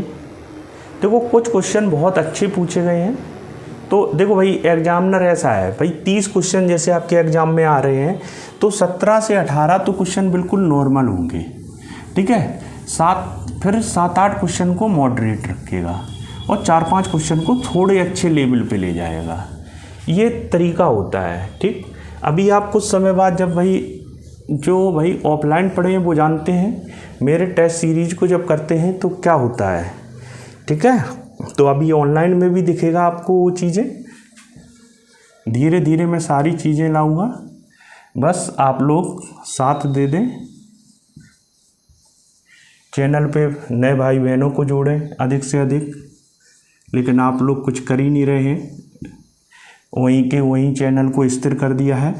देखो कुछ क्वेश्चन बहुत अच्छे पूछे गए हैं। तो देखो भाई एग्जामिनर ऐसा है भाई, 30 क्वेश्चन जैसे आपके एग्जाम में आ रहे हैं, तो 17 से 18 तो क्वेश्चन बिल्कुल नॉर्मल होंगे, ठीक है। फिर 7-8 क्वेश्चन को मॉडरेट रखेगा और 4-5 क्वेश्चन को थोड़े अच्छे लेवल पे ले जाएगा। ये तरीका होता है, ठीक। अभी आप कुछ समय बाद जब जो भाई ऑफलाइन पढ़े हैं वो जानते हैं, मेरे टेस्ट सीरीज को जब करते हैं तो क्या होता है, ठीक है। तो अभी ऑनलाइन में भी दिखेगा आपको वो चीज़ें। धीरे धीरे मैं सारी चीज़ें लाऊंगा, बस आप लोग साथ दे दें। चैनल पे नए भाई बहनों को जोड़ें अधिक से अधिक, लेकिन आप लोग कुछ कर ही नहीं रहे हैं, वहीं के वहीं चैनल को स्थिर कर दिया है,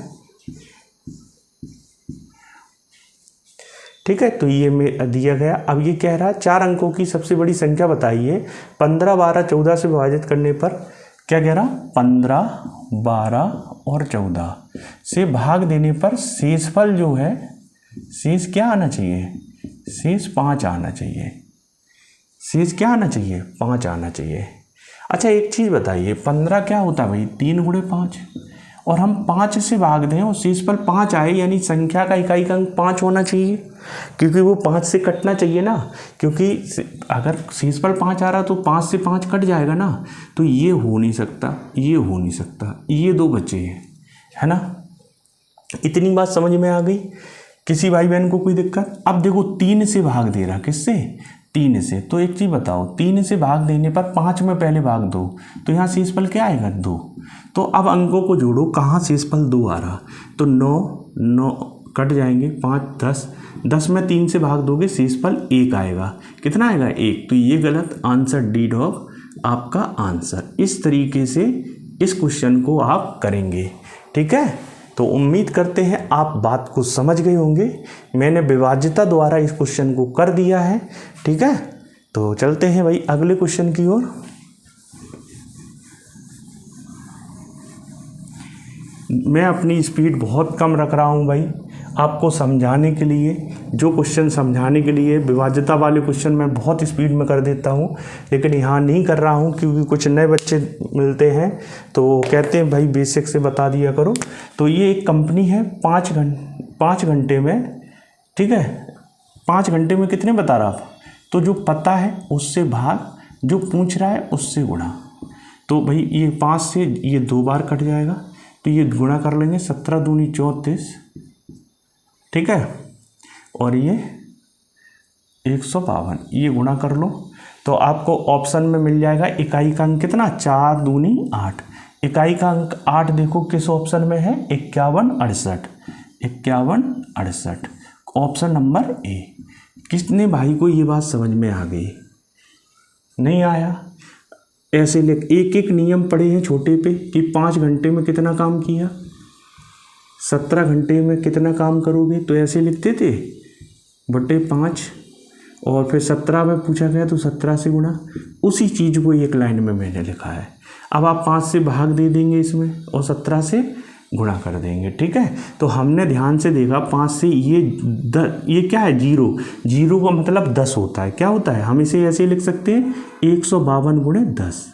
ठीक है। तो ये में दिया गया। अब ये कह रहा है 4 अंकों की सबसे बड़ी संख्या बताइए। 15, 12, 14 से विभाजित करने पर क्या कह रहा, 15, 12 और 14 से भाग देने पर शेषफल जो है, शेष क्या आना चाहिए, शेष 5 आना चाहिए। शेष क्या आना चाहिए, 5 आना चाहिए। अच्छा एक चीज़ बताइए, 15 क्या होता है भाई, 3 × 5, और हम 5 से भाग दें और शेषफल 5 आए, यानी संख्या का इकाई का अंक 5 होना चाहिए, क्योंकि वो 5 से कटना चाहिए ना। क्योंकि अगर शेषफल 5 आ रहा तो 5 से 5 कट जाएगा ना, तो ये हो नहीं सकता, ये हो नहीं सकता, ये 2 बचे हैं, है ना। इतनी बात समझ में आ गई। किसी भाई बहन को कोई दिक्कत। अब देखो 3 से भाग दे रहा, किससे, 3 से। तो एक चीज़ बताओ, 3 से भाग देने पर 5 में पहले भाग दो, तो यहाँ शेषफल क्या आएगा, 2। तो अब अंकों को जोड़ो, कहाँ शेषफल 2 आ रहा, तो 9 कट जाएंगे, 5, 10 में 3 से भाग दोगे शेषफल 1 आएगा। कितना आएगा, 1। तो ये गलत, आंसर डी डॉग आपका आंसर। इस तरीके से इस क्वेश्चन को आप करेंगे, ठीक है। तो उम्मीद करते हैं आप बात को समझ गए होंगे। मैंने विभाज्यता द्वारा इस क्वेश्चन को कर दिया है, ठीक है। तो चलते हैं भाई अगले क्वेश्चन की ओर। मैं अपनी स्पीड बहुत कम रख रहा हूं भाई, आपको समझाने के लिए। जो क्वेश्चन समझाने के लिए, विभाज्यता वाले क्वेश्चन मैं बहुत स्पीड में कर देता हूं, लेकिन यहाँ नहीं कर रहा हूं क्योंकि कुछ नए बच्चे मिलते हैं तो कहते हैं भाई बेसिक से बता दिया करो। तो ये एक कंपनी है, 5 घंटे में, ठीक है, 5 घंटे में कितने बता रहा था, तो जो पता है उससे भाग, जो पूछ रहा है उससे गुणा। तो भाई ये 5 से ये 2 बार कट जाएगा, तो ये गुणा कर लेंगे, 17 दूनी 34, ठीक है, और ये 152, ये गुणा कर लो। तो आपको ऑप्शन में मिल जाएगा इकाई का अंक कितना, 4 दूनी 8। इकाई का अंक 8 देखो किस ऑप्शन में है, 51, 68, 51, 68, ऑप्शन नंबर ए। कितने भाई को ये बात समझ में आ गई, नहीं आया, ऐसे लिख, एक एक नियम पढ़े हैं छोटे पे कि 5 घंटे में कितना काम किया, 17 घंटे में कितना काम करोगे, तो ऐसे लिखते थे बटे 5, और फिर 17 में पूछा गया तो 17 से गुणा। उसी चीज़ को एक लाइन में मैंने लिखा है। अब आप 5 से भाग दे देंगे इसमें और 17 से गुणा कर देंगे, ठीक है। तो हमने ध्यान से देखा 5 से ये क्या है, 0 का मतलब 10 होता है। क्या होता है, हम इसे ऐसे लिख सकते हैं 152 × 10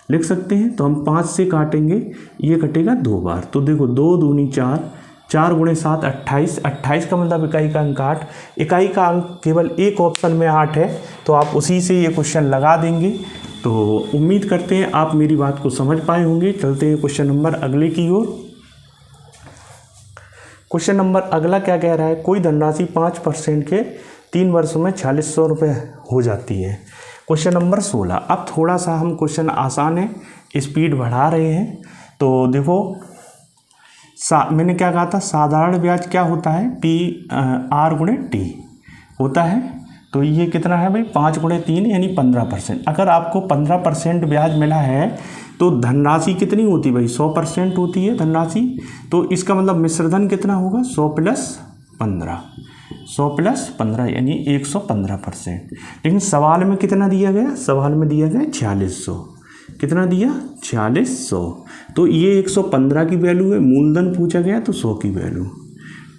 लिख सकते हैं। तो हम 5 से काटेंगे, ये कटेगा 2 बार। तो देखो 2 दूनी 4, 4 × 7 28, 28 का मतलब इकाई का अंक 8। इकाई का अंक केवल एक ऑप्शन में 8 है, तो आप उसी से ये क्वेश्चन लगा देंगे। तो उम्मीद करते हैं आप मेरी बात को समझ पाए होंगे। चलते हैं क्वेश्चन नंबर अगले की ओर। क्वेश्चन नंबर अगला क्या कह रहा है, कोई धनराशि 5% के 3 वर्षों में 4600 रुपये हो जाती है। Question number 16। अब थोड़ा सा हम क्वेश्चन आसान है, स्पीड बढ़ा रहे हैं। तो देखो मैंने क्या कहा था, साधारण ब्याज क्या होता है, पी आर गुणे टी होता है। तो ये कितना है भाई, 5 गुणे 3 यानी 15%। अगर आपको 15% ब्याज मिला है तो धनराशि कितनी होती है भाई, 100% होती है धनराशि। तो इसका मतलब मिश्रधन कितना होगा, 100 + 15, 100 + 15 यानी 115%। लेकिन सवाल में कितना दिया गया, सवाल में दिया गया 4600। कितना दिया, 4600। तो ये 115 की वैल्यू है, मूलधन पूछा गया तो 100 की वैल्यू।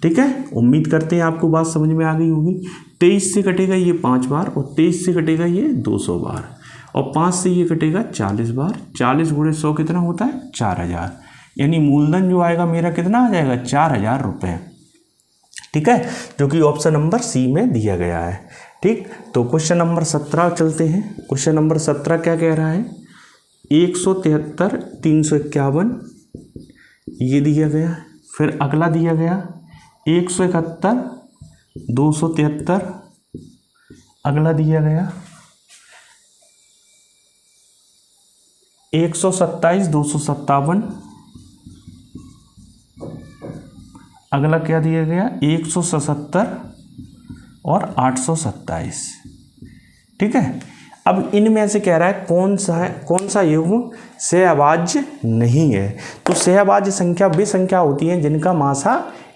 ठीक है, उम्मीद करते हैं आपको बात समझ में आ गई होगी। 23 से कटेगा ये 5 बार और 23 से कटेगा ये 200 बार और 5 से ये कटेगा 40 बार। 40 गुणे 100 कितना होता है, 4000। यानी मूलधन जो आएगा मेरा कितना आ जाएगा, 4000 रुपये। ठीक है, जो कि ऑप्शन नंबर सी में दिया गया है। ठीक, तो क्वेश्चन नंबर 17 चलते हैं। क्वेश्चन नंबर 17 क्या कह रहा है, 173 351 ये दिया गया। फिर अगला दिया गया 171 273, अगला दिया गया 127 257, अगला क्या दिया गया 177 और 827। ठीक है, अब इनमें से कह रहा है कौन सा युग्म सहअभाज्य नहीं है। तो सहअभाज्य संख्या वे संख्या होती है जिनका मासा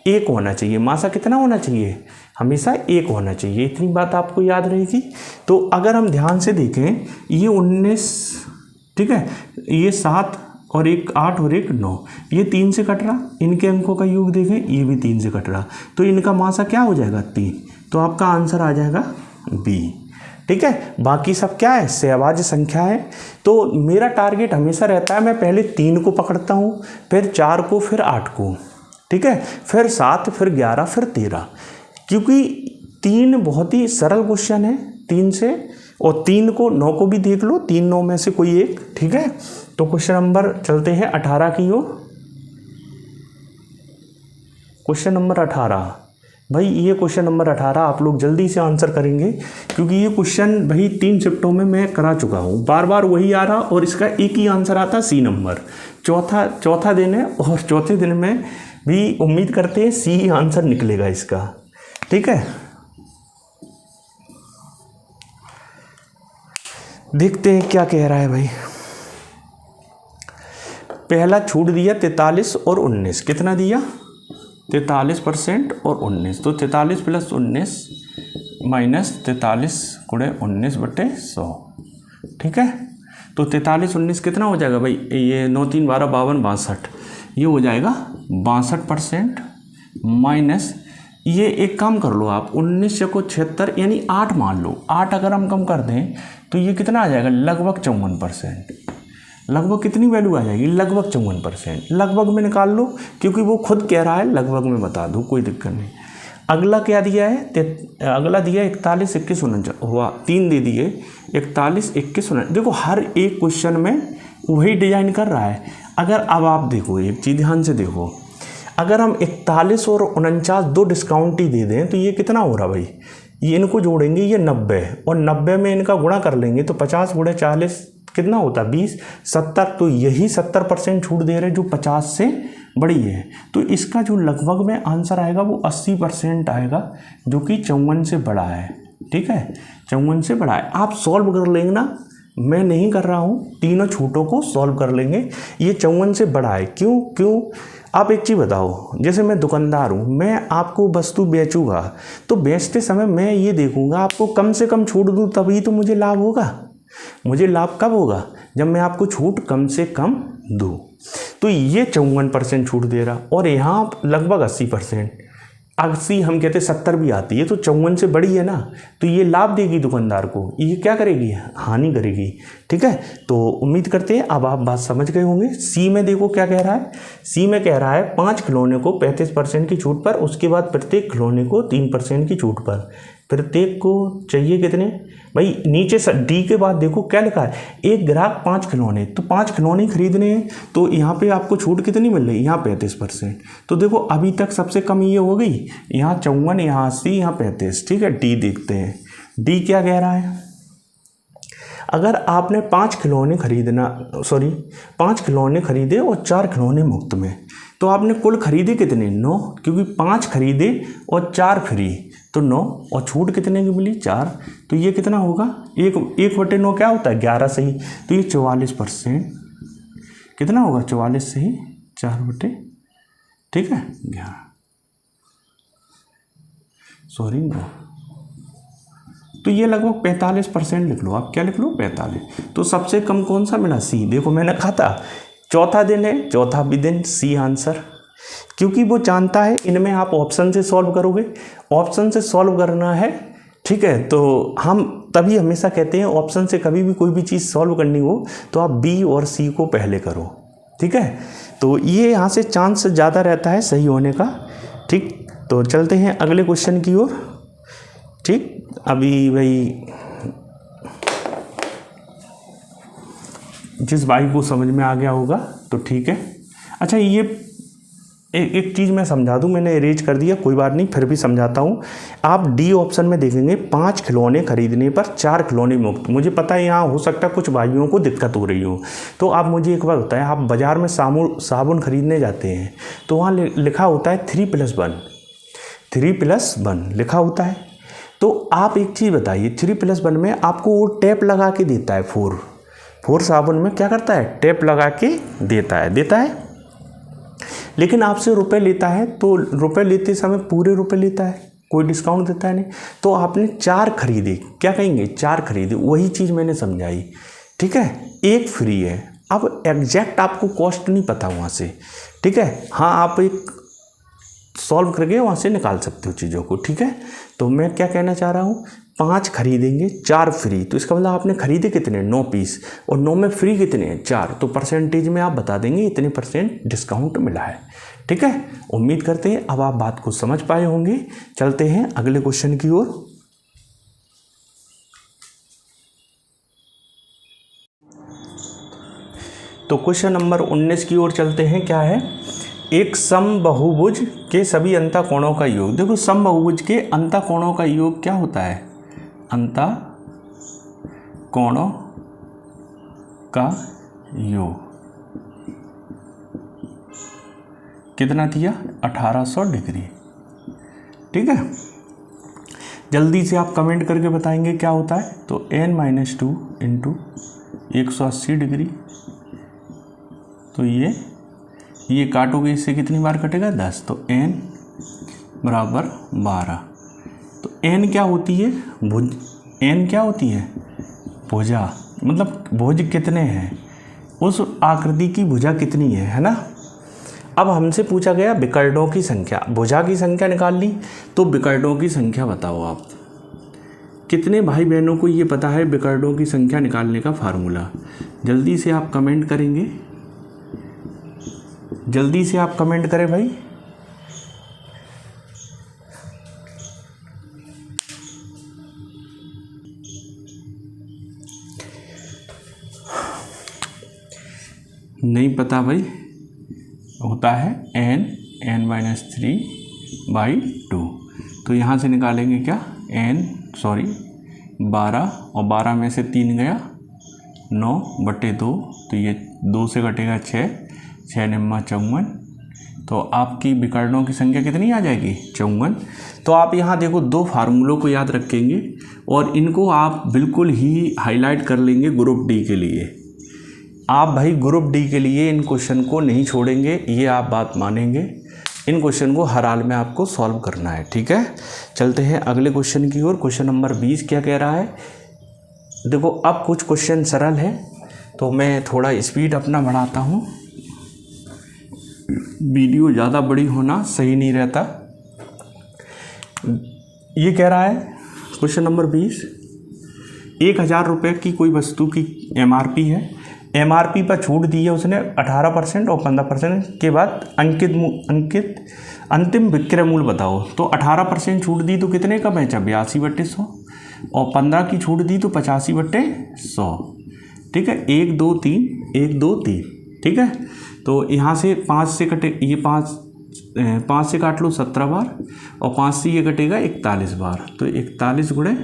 1 होना चाहिए। मासा कितना होना चाहिए, हमेशा 1 होना चाहिए। इतनी बात आपको याद रहेगी। तो अगर हम ध्यान से देखें, ये 19, ठीक है, ये 7 और एक 8 और एक 9, ये 3 से कट रहा। इनके अंकों का योग देखें, ये भी 3 से कट रहा। तो इनका मासा क्या हो जाएगा, 3। तो आपका आंसर आ जाएगा बी। ठीक है, बाकी सब क्या है, सहअभाज्य संख्या है। तो मेरा टारगेट हमेशा रहता है, मैं पहले 3 को पकड़ता हूँ, फिर 4 को, फिर 8 को, ठीक है, फिर 7, फिर 11, फिर 13, क्योंकि 3 बहुत ही सरल क्वेश्चन है 3 से। और 3 को 9 को भी देख लो, 3 9 में से कोई एक। ठीक है, तो क्वेश्चन नंबर चलते हैं 18 की ओर। क्वेश्चन नंबर 18 भाई, ये क्वेश्चन नंबर 18 आप लोग जल्दी से आंसर करेंगे, क्योंकि ये क्वेश्चन भाई 3 शिफ्टों में मैं करा चुका हूँ। बार बार वही आ रहा और इसका एक ही आंसर आता, सी नंबर। चौथा दिन है और चौथे दिन में भी उम्मीद करते हैं सी आंसर निकलेगा इसका। ठीक है, देखते हैं क्या कह रहा है भाई। पहला छूट दिया 43 और 19, कितना दिया 43% और 19। तो 43 + 19 माइनस 43 गुणे 19 बटे 100। ठीक है, तो 43 19 कितना हो जाएगा भाई, ये 9 3 12 52 62, ये हो जाएगा 62% माइनस, ये एक काम कर लो आप, 19 को 76 यानी 8 मान लो। 8 अगर हम कम कर दें तो ये कितना आ जाएगा, लगभग 54%। लगभग कितनी वैल्यू आ जाएगी, लगभग 54%। लगभग में निकाल लो, क्योंकि वो खुद कह रहा है लगभग में बता दो, कोई दिक्कत नहीं। अगला क्या दिया है, अगला दिया 41 21 49 हुआ, 3 दे दिए 41 21 49। देखो हर एक क्वेश्चन में वही डिजाइन कर रहा है। अगर अब आप देखो, एक चीज़ ध्यान से देखो, अगर हम 41 और 49 दो डिस्काउंट ही दे दें तो ये कितना हो रहा भाई, ये इनको जोड़ेंगे ये 90 और 90 में इनका गुणा कर लेंगे तो 50 गुणे 40 कितना होता है 20 70। तो यही 70% छूट दे रहे जो 50 से बड़ी है। तो इसका जो लगभग में आंसर आएगा वो 80% आएगा, जो कि 54 से बड़ा है। ठीक है, 54 से बड़ा है। आप सॉल्व कर लेंगे ना, मैं नहीं कर रहा हूँ, तीनों छूटों को सॉल्व कर लेंगे। ये 54 से बड़ा है। क्यों आप एक चीज़ बताओ, जैसे मैं दुकानदार हूँ, मैं आपको वस्तु बेचूंगा तो बेचते समय मैं ये देखूंगा आपको कम से कम छूट दूँ, तभी तो मुझे लाभ होगा। मुझे लाभ कब होगा, जब मैं आपको छूट कम से कम दूँ। तो ये 54% छूट दे रहा और यहाँ लगभग 80%। 80 हम कहते 70 भी आती है, तो 54 से बड़ी है ना, तो ये लाभ देगी दुकानदार को, ये क्या करेगी, हानि करेगी। ठीक है, तो उम्मीद करते हैं अब आप बात समझ गए होंगे। सी में देखो क्या कह रहा है, सी में कह रहा है 5 खिलौने को 35% की छूट पर, उसके बाद प्रत्येक खिलौने को 3% की छूट पर। प्रत्येक को चाहिए कितने भाई, नीचे डी के बाद देखो क्या लिखा है, एक ग्राहक 5 खिलौने, तो 5 खिलौने खरीदने हैं, तो यहाँ पे आपको छूट कितनी मिल रही है, यहाँ 35%। तो देखो अभी तक सबसे कम ये हो गई, यहाँ 54, यहाँ 80, यहाँ 35। ठीक है, डी देखते हैं, डी क्या कह रहा है। अगर आपने 5 खिलौने खरीदे और 4 खिलौने मुफ्त में, तो आपने कुल खरीदे कितने 9, क्योंकि 5 खरीदे और 4 फ्री, तो 9 और छूट कितने की मिली 4। तो ये कितना होगा 1/9 क्या होता है 11 सही। तो ये 44% कितना होगा 44 सही 4/, ठीक है 11, सॉरी 9। तो ये लगभग 45% लिख लो आप, क्या लिख लो 45। तो सबसे कम कौन सा मिला सी। देखो मैंने कहा था चौथा दिन है, चौथा भी दिन सी आंसर, क्योंकि वो जानता है इनमें आप ऑप्शन से सॉल्व करोगे, ऑप्शन से सॉल्व करना है, ठीक है। तो हम तभी हमेशा कहते हैं ऑप्शन से कभी भी कोई भी चीज़ सॉल्व करनी हो तो आप बी और सी को पहले करो, ठीक है। तो ये यहाँ से चांस ज़्यादा रहता है सही होने का, ठीक। तो चलते हैं अगले क्वेश्चन की ओर, ठीक। अभी भाई जिस भाई को समझ में आ गया होगा तो ठीक है। अच्छा ये एक चीज़ मैं समझा दूं, मैंने अरेंज कर दिया, कोई बात नहीं, फिर भी समझाता हूं। आप डी ऑप्शन में देखेंगे 5 खिलौने खरीदने पर 4 खिलौने मुफ्त। मुझे पता है यहाँ हो सकता है कुछ भाइयों को दिक्कत हो रही हो, तो आप मुझे एक बार बताएं, आप बाज़ार में साबुन खरीदने जाते हैं तो वहाँ लिखा होता है 3+1, 3+1 लिखा होता है। तो आप एक चीज़ बताइए 3+1 में आपको वो टैप लगा के देता है, 4 साबुन में क्या करता है टैप लगा के देता है, लेकिन आपसे रुपए लेता है, तो रुपए लेते समय पूरे रुपए लेता है, कोई डिस्काउंट देता है नहीं। तो आपने 4 खरीदे, क्या कहेंगे 4 खरीदे, वही चीज़ मैंने समझाई, ठीक है। 1 फ्री है, अब एग्जैक्ट आपको कॉस्ट नहीं पता वहाँ से, ठीक है। हाँ आप एक सॉल्व करके वहाँ से निकाल सकते हो चीज़ों को, ठीक है। तो मैं क्या कहना चाह रहा हूँ, 5 खरीदेंगे 4 फ्री, तो इसका मतलब आपने खरीदे कितने 9 पीस, और 9 में फ्री कितने हैं 4, तो परसेंटेज में आप बता देंगे इतने % डिस्काउंट मिला है, ठीक है। उम्मीद करते हैं अब आप बात को समझ पाए होंगे। चलते हैं अगले क्वेश्चन की ओर। तो क्वेश्चन नंबर 19 की ओर चलते हैं। क्या है, एक समबाहुभुज के सभी अंतःकोणों का योग। देखो समबाहुभुज के अंतःकोणों का योग क्या होता है, अंतःकोणों का योग कितना दिया 1800 डिग्री, ठीक है। जल्दी से आप कमेंट करके बताएंगे क्या होता है। तो n-2 इंटू 180 डिग्री, तो ये काटोगे इससे कितनी बार कटेगा 10, तो n बराबर 12। तो n क्या होती है भुज, n क्या होती है भुजा, मतलब भुज कितने हैं, उस आकृति की भुजा कितनी है ना। अब हमसे पूछा गया विकर्णों की संख्या, भुजा की संख्या निकाल ली, तो विकर्णों की संख्या बताओ आप। कितने भाई बहनों को ये पता है विकर्णों की संख्या निकालने का फार्मूला। जल्दी से आप कमेंट करेंगे, जल्दी से आप कमेंट करें भाई। नहीं पता भाई, होता है n-3/2। तो यहाँ से निकालेंगे क्या 12, और 12 में से 3 गया 9/2, तो ये 2 से कटेगा 6, 6 निम्मा 54। तो आपकी विकर्णों की संख्या कितनी आ जाएगी 54। तो आप यहाँ देखो 2 फार्मूलों को याद रखेंगे और इनको आप बिल्कुल ही हाईलाइट कर लेंगे ग्रुप डी के लिए। आप भाई ग्रुप डी के लिए इन क्वेश्चन को नहीं छोड़ेंगे, ये आप बात मानेंगे। इन क्वेश्चन को हर हाल में आपको सॉल्व करना है, ठीक है। चलते हैं अगले क्वेश्चन की ओर। क्वेश्चन नंबर 20 क्या कह रहा है, देखो अब कुछ क्वेश्चन सरल है तो मैं थोड़ा स्पीड अपना बढ़ाता हूँ, वीडियो ज़्यादा बड़ी होना सही नहीं रहता। ये कह रहा है क्वेश्चन नंबर 20, 1000 रुपये की कोई वस्तु की MRP है, MRP पर छूट दी है उसने 18% और 15% के बाद अंतिम विक्रय मूल्य बताओ। तो 18% छूट दी तो कितने का बेचा 82/100, और 15 की छूट दी तो 85/100, ठीक है। 1 2 3 1 2 3, ठीक है। तो यहाँ से 5 से कटे, ये 5 से काट लो 17 बार, और 5 से ये कटेगा 41 बार, तो 41 ×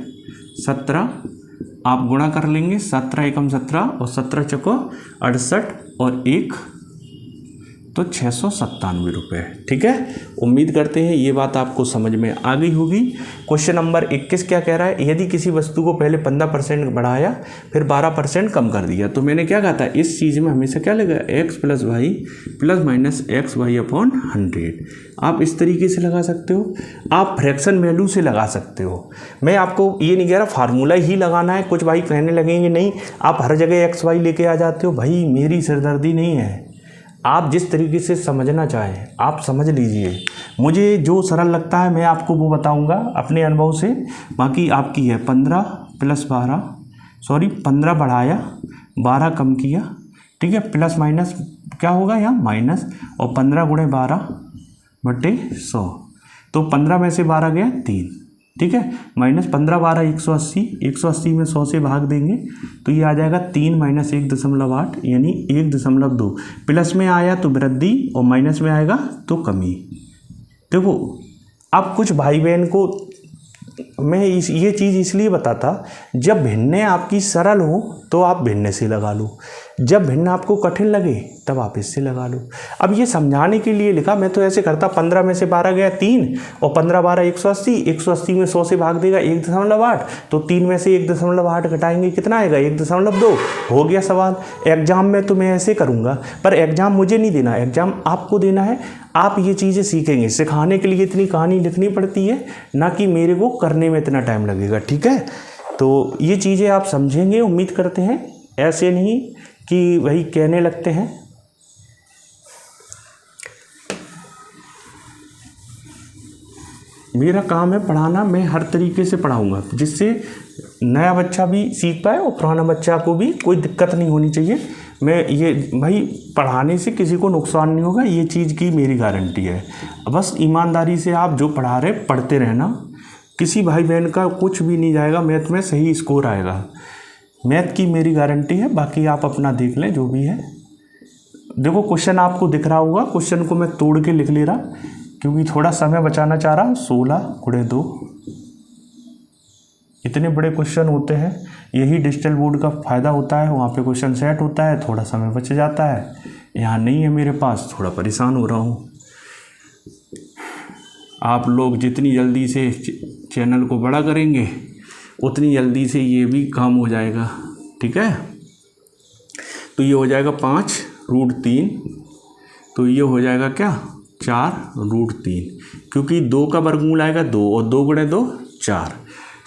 17 आप गुणा कर लेंगे, 17 एकम 17 और 17 चौको 68 और 1 तो 697 रुपये। ठीक है, उम्मीद करते हैं ये बात आपको समझ में आ गई होगी। क्वेश्चन नंबर 21 क्या कह रहा है, यदि किसी वस्तु को पहले 15% बढ़ाया फिर 12% कम कर दिया, तो मैंने क्या कहा था, इस चीज़ में हमेशा क्या लगा, x + y plus minus X Y upon 100। आप इस तरीके से लगा सकते हो, आप फ्रैक्शन वैल्यू से लगा सकते हो। मैं आपको ये नहीं कह रहा फार्मूला ही लगाना है। कुछ भाई कहने लगेंगे नहीं आप हर जगह एक्स वाई लेके आ जाते हो। भाई मेरी सिरदर्दी नहीं है, आप जिस तरीके से समझना चाहें आप समझ लीजिए। मुझे जो सरल लगता है मैं आपको वो बताऊंगा अपने अनुभव से। बाकी आपकी है 15 + 12 सॉरी 15 बढ़ाया 12 कम किया, ठीक है, प्लस माइनस क्या होगा यहाँ माइनस, और 15 × 12/100, तो 15 में से 12 गया 3, ठीक है, माइनस 15 12 180, 180 में 100 से भाग देंगे तो ये आ जाएगा 3 - 1.8 यानी 1.2। प्लस में आया तो वृद्धि और माइनस में आएगा तो कमी। देखो अब कुछ भाई बहन को मैं ये चीज़ इसलिए बताता, जब भिन्ने आपकी सरल हो तो आप भिन्ने से लगा लो, जब भिन्न आपको कठिन लगे तब आप इससे लगा लो। अब ये समझाने के लिए लिखा, मैं तो ऐसे करता 15 में से 12 गया 3 और 15 12 180, 180 में 100 से भाग देगा 1.8, तो 3 में से 1.8 घटाएंगे कितना आएगा 1.2, हो गया सवाल। एग्जाम में तो मैं ऐसे करूँगा, पर एग्जाम मुझे नहीं देना, एग्जाम आपको देना है। आप ये चीज़ें सीखेंगे, सिखाने के लिए इतनी कहानी लिखनी पड़ती है ना कि मेरे को करने में इतना टाइम लगेगा। ठीक है, तो ये चीज़ें आप समझेंगे उम्मीद करते हैं, ऐसे नहीं कि वही कहने लगते हैं। मेरा काम है पढ़ाना, मैं हर तरीके से पढ़ाऊंगा जिससे नया बच्चा भी सीख पाए और पुराना बच्चा को भी कोई दिक्कत नहीं होनी चाहिए। मैं ये भाई पढ़ाने से किसी को नुकसान नहीं होगा, ये चीज़ की मेरी गारंटी है। बस ईमानदारी से आप जो पढ़ा रहे पढ़ते रहना, किसी भाई बहन का कुछ भी नहीं जाएगा, मैथ में सही स्कोर आएगा, मैथ की मेरी गारंटी है। बाकी आप अपना देख लें जो भी है। देखो क्वेश्चन आपको दिख रहा होगा, क्वेश्चन को मैं तोड़ के लिख ले रहा क्योंकि थोड़ा समय बचाना चाह रहा। 16 × 2 इतने बड़े क्वेश्चन होते हैं, यही डिजिटल बोर्ड का फ़ायदा होता है, वहाँ पे क्वेश्चन सेट होता है, थोड़ा समय बच जाता है। यहाँ नहीं है मेरे पास, थोड़ा परेशान हो रहा हूँ। आप लोग जितनी जल्दी से चैनल को बड़ा करेंगे उतनी जल्दी से ये भी काम हो जाएगा। ठीक है, तो ये हो जाएगा 5√3, तो ये हो जाएगा क्या 4√3, क्योंकि 2 का वर्गमूल आएगा 2 और 2 × 2 4,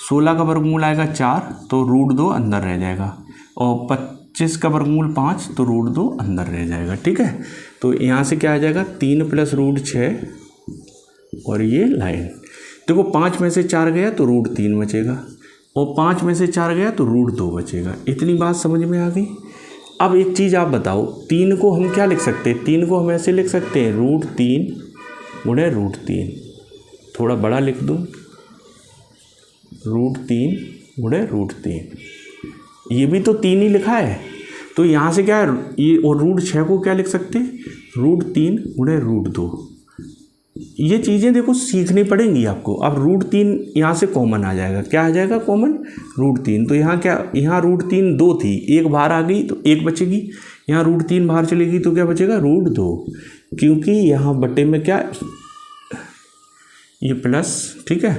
16 का वर्गमूल आएगा 4 तो √2 अंदर रह जाएगा, और 25 का वर्गमूल 5 तो √2 अंदर रह जाएगा। ठीक है, तो यहाँ से क्या आ जाएगा 3 + √6 और ये लाइन। देखो 5 में से 4 गया तो √3 बचेगा, और 5 में से 4 गया तो √2 बचेगा। इतनी बात समझ में आ गई। अब एक चीज़ आप बताओ, 3 को हम क्या लिख सकते हैं, 3 को हम ऐसे लिख सकते हैं √3 × √3, थोड़ा बड़ा लिख दूँ √3 × √3, ये भी तो 3 ही लिखा है, तो यहाँ से क्या है ये, और √6 को क्या लिख सकते हैं √3 × √2। ये चीज़ें देखो सीखनी पड़ेंगी आपको। अब √3 यहाँ से कॉमन आ जाएगा, क्या आ जाएगा कॉमन √3, तो यहाँ क्या, यहाँ √3 2 थी, एक बाहर आ गई तो एक बचेगी, यहाँ √3 बाहर चलेगी तो क्या बचेगा √2, क्योंकि यहाँ बटे में क्या ये प्लस, ठीक है,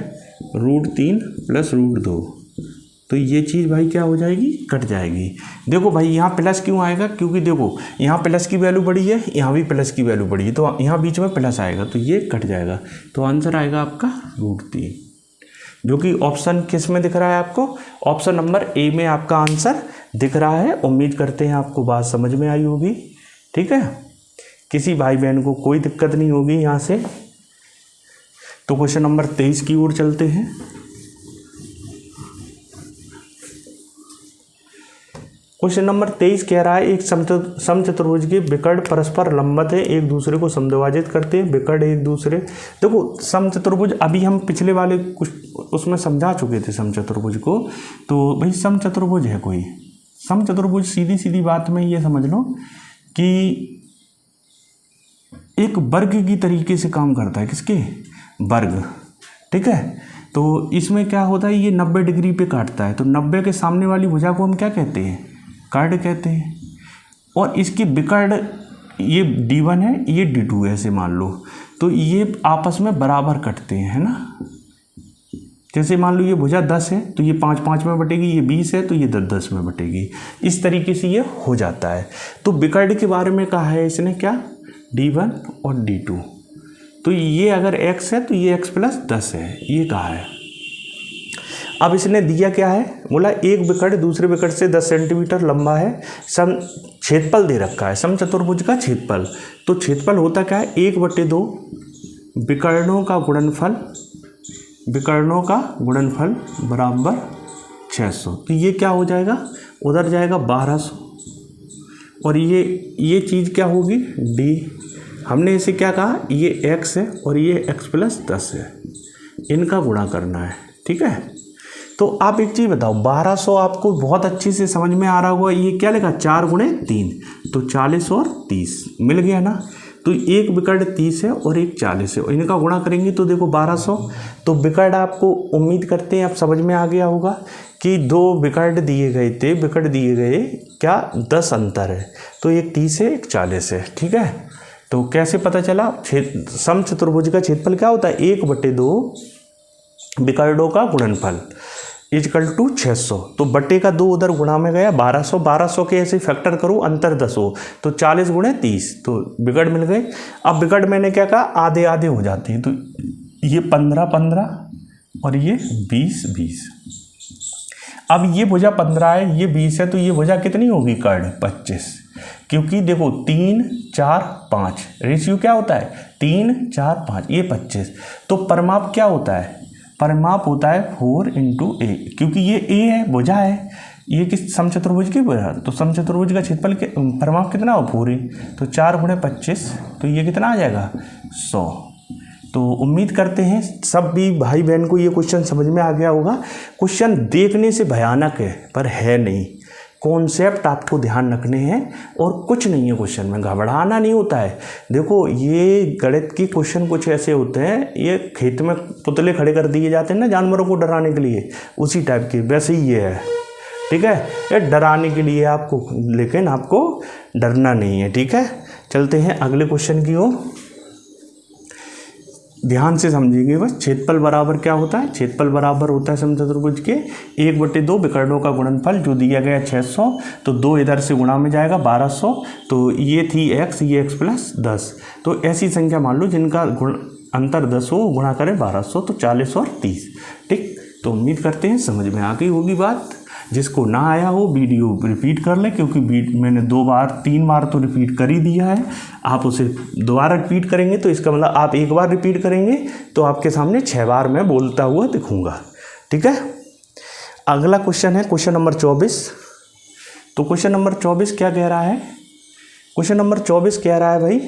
√3 + √2, तो ये चीज़ भाई क्या हो जाएगी कट जाएगी। देखो भाई यहाँ प्लस क्यों आएगा, क्योंकि देखो यहाँ प्लस की वैल्यू बढ़ी है, यहाँ भी प्लस की वैल्यू बढ़ी है, तो यहाँ बीच में प्लस आएगा तो ये कट जाएगा, तो आंसर आएगा आपका √3, जो कि ऑप्शन किस में दिख रहा है आपको, ऑप्शन नंबर ए में आपका आंसर दिख रहा है। उम्मीद करते हैं आपको बात समझ में आई होगी। ठीक है, किसी भाई बहन को कोई दिक्कत नहीं होगी यहाँ से। तो क्वेश्चन नंबर 23 की ओर चलते हैं। क्वेश्चन नंबर 23 कह रहा है, एक समचतुर्भुज के विकर्ण परस्पर लंबवत है, एक दूसरे को समद्विभाजित करते हैं, विकर्ण एक दूसरे। देखो समचतुर्भुज अभी हम पिछले वाले कुछ उसमें समझा चुके थे समचतुर्भुज को। तो भाई समचतुर्भुज है कोई, समचतुर्भुज सीधी सीधी बात में ये समझ लो कि एक वर्ग की तरीके से काम करता है, किसके वर्ग। ठीक है, तो इसमें क्या होता है, ये 90 डिग्री पे काटता है, तो 90 के सामने वाली भुजा को हम क्या कहते हैं, कर्ण कहते हैं। और इसकी विकर्ण ये D1 है, ये D2 है, ऐसे मान लो। तो ये आपस में बराबर कटते हैं, है ना। जैसे मान लो ये भुजा 10 है तो ये 5 5 में बटेगी, ये 20 है तो ये 10 10 में बटेगी। इस तरीके से ये हो जाता है। तो विकर्ण के बारे में कहा है इसने क्या, D1 और D2। तो ये अगर x है तो ये x प्लस 10 है, ये कहा है। अब इसने दिया क्या है, बोला एक विकर्ण दूसरे विकर्ण से 10 सेंटीमीटर लंबा है, सम क्षेत्रफल दे रखा है, समचतुर्भुज का क्षेत्रफल। तो क्षेत्रफल होता क्या है, 1/2 विकर्णों का गुणनफल, विकर्णों का गुणनफल बराबर 600। तो ये क्या हो जाएगा, उधर जाएगा 1200 और ये चीज़ क्या होगी, d। हमने इसे क्या कहा, ये x है और ये x प्लस 10 है, इनका गुणा करना है, ठीक है। तो आप एक चीज़ बताओ, 1200 आपको बहुत अच्छी से समझ में आ रहा होगा, ये क्या लिखा, 4 गुणे 3 तो 40 और 30 मिल गया ना। तो एक विकर्ण 30 है और एक 40 है और इनका गुणा करेंगे तो देखो 1200। तो विकर्ण आपको उम्मीद करते हैं आप समझ में आ गया होगा कि दो विकर्ण दिए गए थे, विकर्ण दिए गए क्या 10 अंतर है, तो एक 30 है एक 40 है, ठीक है। तो कैसे पता चला, समचतुर्भुज का क्षेत्रफल क्या होता है, 1/2 विकर्णों का गुणनफल इक्वल टू 600। तो बट्टे का 2 उधर गुणा में गया 1200, 1200 के ऐसे फैक्टर करूँ अंतर 10 हो तो 40 गुणे 30, तो विकर्ण मिल गए। अब विकर्ण मैंने क्या कहा, आधे आधे हो जाते हैं, तो ये 15 15 और ये 20 20। अब ये भुजा 15 है, ये 20 है, तो ये भुजा कितनी होगी, कर्ण 25। क्योंकि देखो 3 4 5 रेशियो क्या होता है, 3 4 5, ये 25। तो परिमाप क्या होता है, परिमाप होता है 4 × a, क्योंकि ये a है, भुजा है, ये किस समचतुर्भुज की भुजा, तो समचतुर्भुज का क्षेत्रफल के परिमाप कितना हो, 4 तो 4 × 25, तो ये कितना आ जाएगा 100। तो उम्मीद करते हैं सब भी भाई बहन को ये क्वेश्चन समझ में आ गया होगा। क्वेश्चन देखने से भयानक है पर है नहीं, कॉन्सेप्ट आपको ध्यान रखने हैं और कुछ नहीं है क्वेश्चन में, घबराना नहीं होता है। देखो ये गणित के क्वेश्चन कुछ ऐसे होते हैं, ये खेत में पुतले खड़े कर दिए जाते हैं ना जानवरों को डराने के लिए, उसी टाइप के, वैसे ही ये है, ठीक है। ये डराने के लिए आपको, लेकिन आपको डरना नहीं है, ठीक है। चलते हैं अगले क्वेश्चन की ओर, ध्यान से समझेंगे बस। क्षेत्रफल बराबर क्या होता है, क्षेत्रफल बराबर होता है समचतुर्भुज के 1/2 विकर्णों का गुणनफल, जो दिया गया 600, तो 2 इधर से गुणा में जाएगा 1200, तो ये थी x, ये x प्लस 10। तो ऐसी संख्या मान लो जिनका अंतर 10 हो, गुणा करें 1200, तो 40 और 30, ठीक। तो उम्मीद करते हैं समझ में आ गई होगी बात। जिसको ना आया हो वीडियो रिपीट कर ले, क्योंकि मैंने 2 बार 3 बार तो रिपीट कर ही दिया है। आप उसे दोबारा रिपीट करेंगे तो इसका मतलब आप एक बार रिपीट करेंगे तो आपके सामने 6 बार मैं बोलता हुआ दिखूंगा, ठीक है। अगला क्वेश्चन है क्वेश्चन नंबर 24। तो क्वेश्चन नंबर 24 क्या कह रहा है, क्वेश्चन नंबर 24 कह रहा है भाई,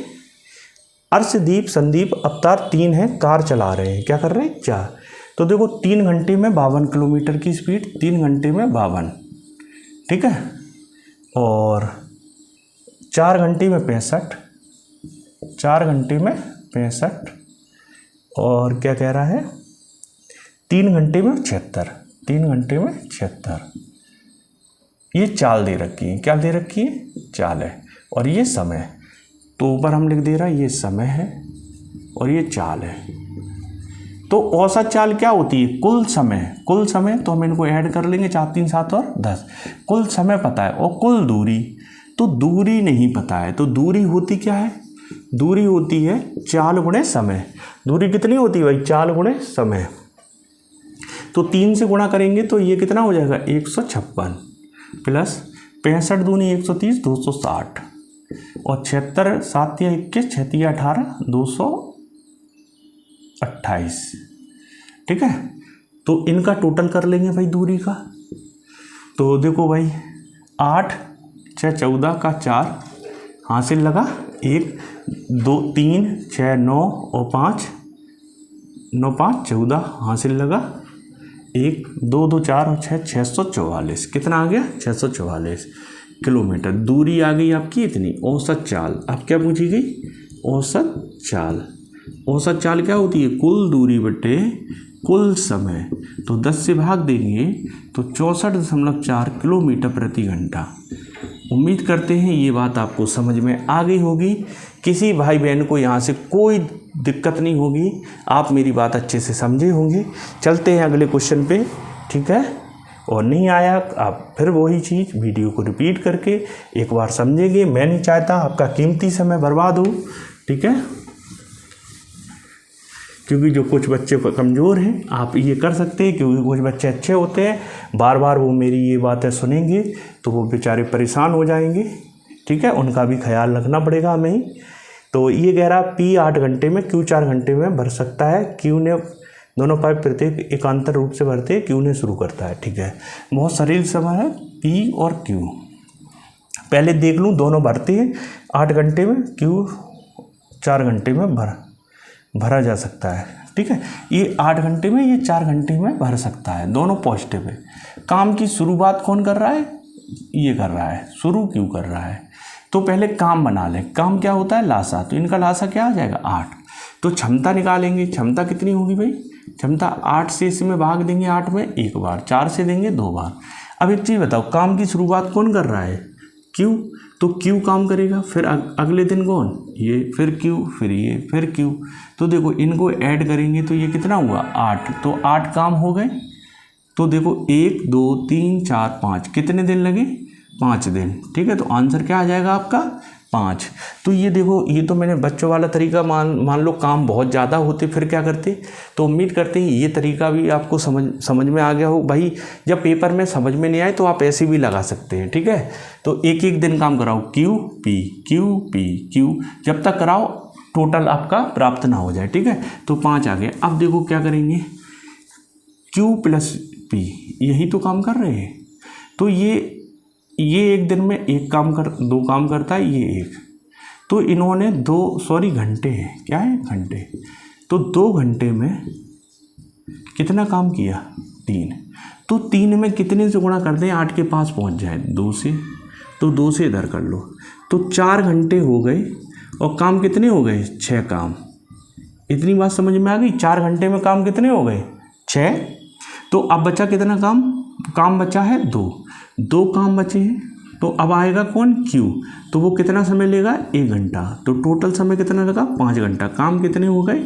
अर्शदीप संदीप अवतार 3 है, कार चला रहे हैं, क्या कर रहे हैं, 4। तो देखो 3 घंटे में 52 किलोमीटर की स्पीड, 3 घंटे में 52, ठीक है। और 4 घंटे में 65, 4 घंटे में 65, और क्या कह रहा है 3 घंटे में 76, 3 घंटे में 76। ये चाल दे रखी है, क्या दे रखी है, चाल है, और ये समय। तो ऊपर हम लिख दे रहा है ये समय है और ये चाल है। तो औसत चाल क्या होती है, कुल समय, कुल समय, तो हम इनको ऐड कर लेंगे 4 3 7 और 10। कुल समय पता है और कुल दूरी, तो दूरी नहीं पता है, तो दूरी होती क्या है, दूरी होती है चाल गुणे समय। दूरी कितनी होती है भाई, चाल गुणे समय। तो 3 से गुणा करेंगे तो ये कितना हो जाएगा 156 प्लस 65 दूनी 130, 260, और 76 7 या 21, 6 या 18, 228, ठीक है। तो इनका टोटल कर लेंगे भाई दूरी का। तो देखो भाई 8 6 14 का 4 हासिल लगा, 1 2 3 6 9 और 5 9 5 14 हासिल लगा, 1 2 2 4 और 6 644, कितना आ गया 644 किलोमीटर। दूरी आ गई आपकी इतनी। औसत चाल अब क्या पूछी गई, औसत चाल। औसत चाल क्या होती है, कुल दूरी बटे कुल समय। तो 10 से भाग देंगे तो 64.4 किलोमीटर प्रति घंटा। उम्मीद करते हैं ये बात आपको समझ में आ गई होगी। किसी भाई बहन को यहाँ से कोई दिक्कत नहीं होगी, आप मेरी बात अच्छे से समझे होंगे। चलते हैं अगले क्वेश्चन पे, ठीक है। और नहीं आया आप फिर वही चीज़ वीडियो को रिपीट करके एक बार समझेंगे। मैं नहीं चाहता आपका कीमती समय बर्बाद हो, ठीक है, क्योंकि जो कुछ बच्चे कमज़ोर हैं आप ये कर सकते हैं, क्योंकि कुछ बच्चे अच्छे होते हैं, बार बार वो मेरी ये बातें सुनेंगे तो वो बेचारे परेशान हो जाएंगे, ठीक है, उनका भी ख्याल रखना पड़ेगा हमें ही। तो ये कह रहा P 8 घंटे में, Q 4 घंटे में भर सकता है। Q ने दोनों पाइप प्रत्येक एकांतर रूप से भरते, Q ने शुरू करता है, ठीक है। बहुत सरल सवाल है, P और Q पहले देख लूँ, दोनों भरते हैं 8 घंटे में, Q 4 घंटे में भरा जा सकता है, ठीक है। ये 8 घंटे में, ये 4 घंटे में भर सकता है, दोनों पॉजिटिव है। काम की शुरुआत कौन कर रहा है? ये कर रहा है, शुरू क्यों कर रहा है? तो पहले काम बना लें। काम क्या होता है? लासा। तो इनका लासा क्या आ जाएगा? 8। तो क्षमता निकालेंगे। क्षमता कितनी होगी भाई? क्षमता 8 से इसमें भाग देंगे 8 में एक बार, 4 से देंगे 2 बार। अब एक चीज़ बताओ, काम की शुरुआत कौन कर रहा है? क्यू। तो क्यू काम करेगा, फिर अगले दिन कौन? ये, फिर क्यू, फिर ये, फिर क्यू। तो देखो इनको ऐड करेंगे तो ये कितना हुआ? 8। तो 8 काम हो गए। तो देखो 1 2 3 4 5 कितने दिन लगे? 5 दिन, ठीक है। तो आंसर क्या आ जाएगा आपका? 5। तो ये देखो, ये तो मैंने बच्चों वाला तरीका मान लो काम बहुत ज़्यादा होते फिर क्या करते। तो उम्मीद करते हैं ये तरीका भी आपको समझ में आ गया हो। भाई जब पेपर में समझ में नहीं आए तो आप ऐसे भी लगा सकते हैं, ठीक है। तो एक एक दिन काम कराओ, Q P Q P Q, जब तक कराओ टोटल आपका प्राप्त ना हो जाए, ठीक है। तो 5 आ गए। अब देखो क्या करेंगे, क्यू प्लस पी, यही तो काम कर रहे हैं। तो ये एक दिन में दो काम करता है, ये एक। तो इन्होंने घंटे हैं, क्या है? घंटे। तो 2 घंटे में कितना काम किया? 3। तो 3 में कितने से गुणा कर दें 8 के पास पहुंच जाए? 2 से। तो 2 से इधर कर लो। तो 4 घंटे हो गए और काम कितने हो गए? 6 काम। इतनी बात समझ में आ गई? 4 घंटे में काम कितने हो गए? 6। तो अब बचा कितना काम बचा है? 2 काम बचे हैं। तो अब आएगा कौन? क्यू। तो वो कितना समय लेगा? 1 घंटा। तो टोटल समय कितना लगा? 5 घंटा। काम कितने हो गए?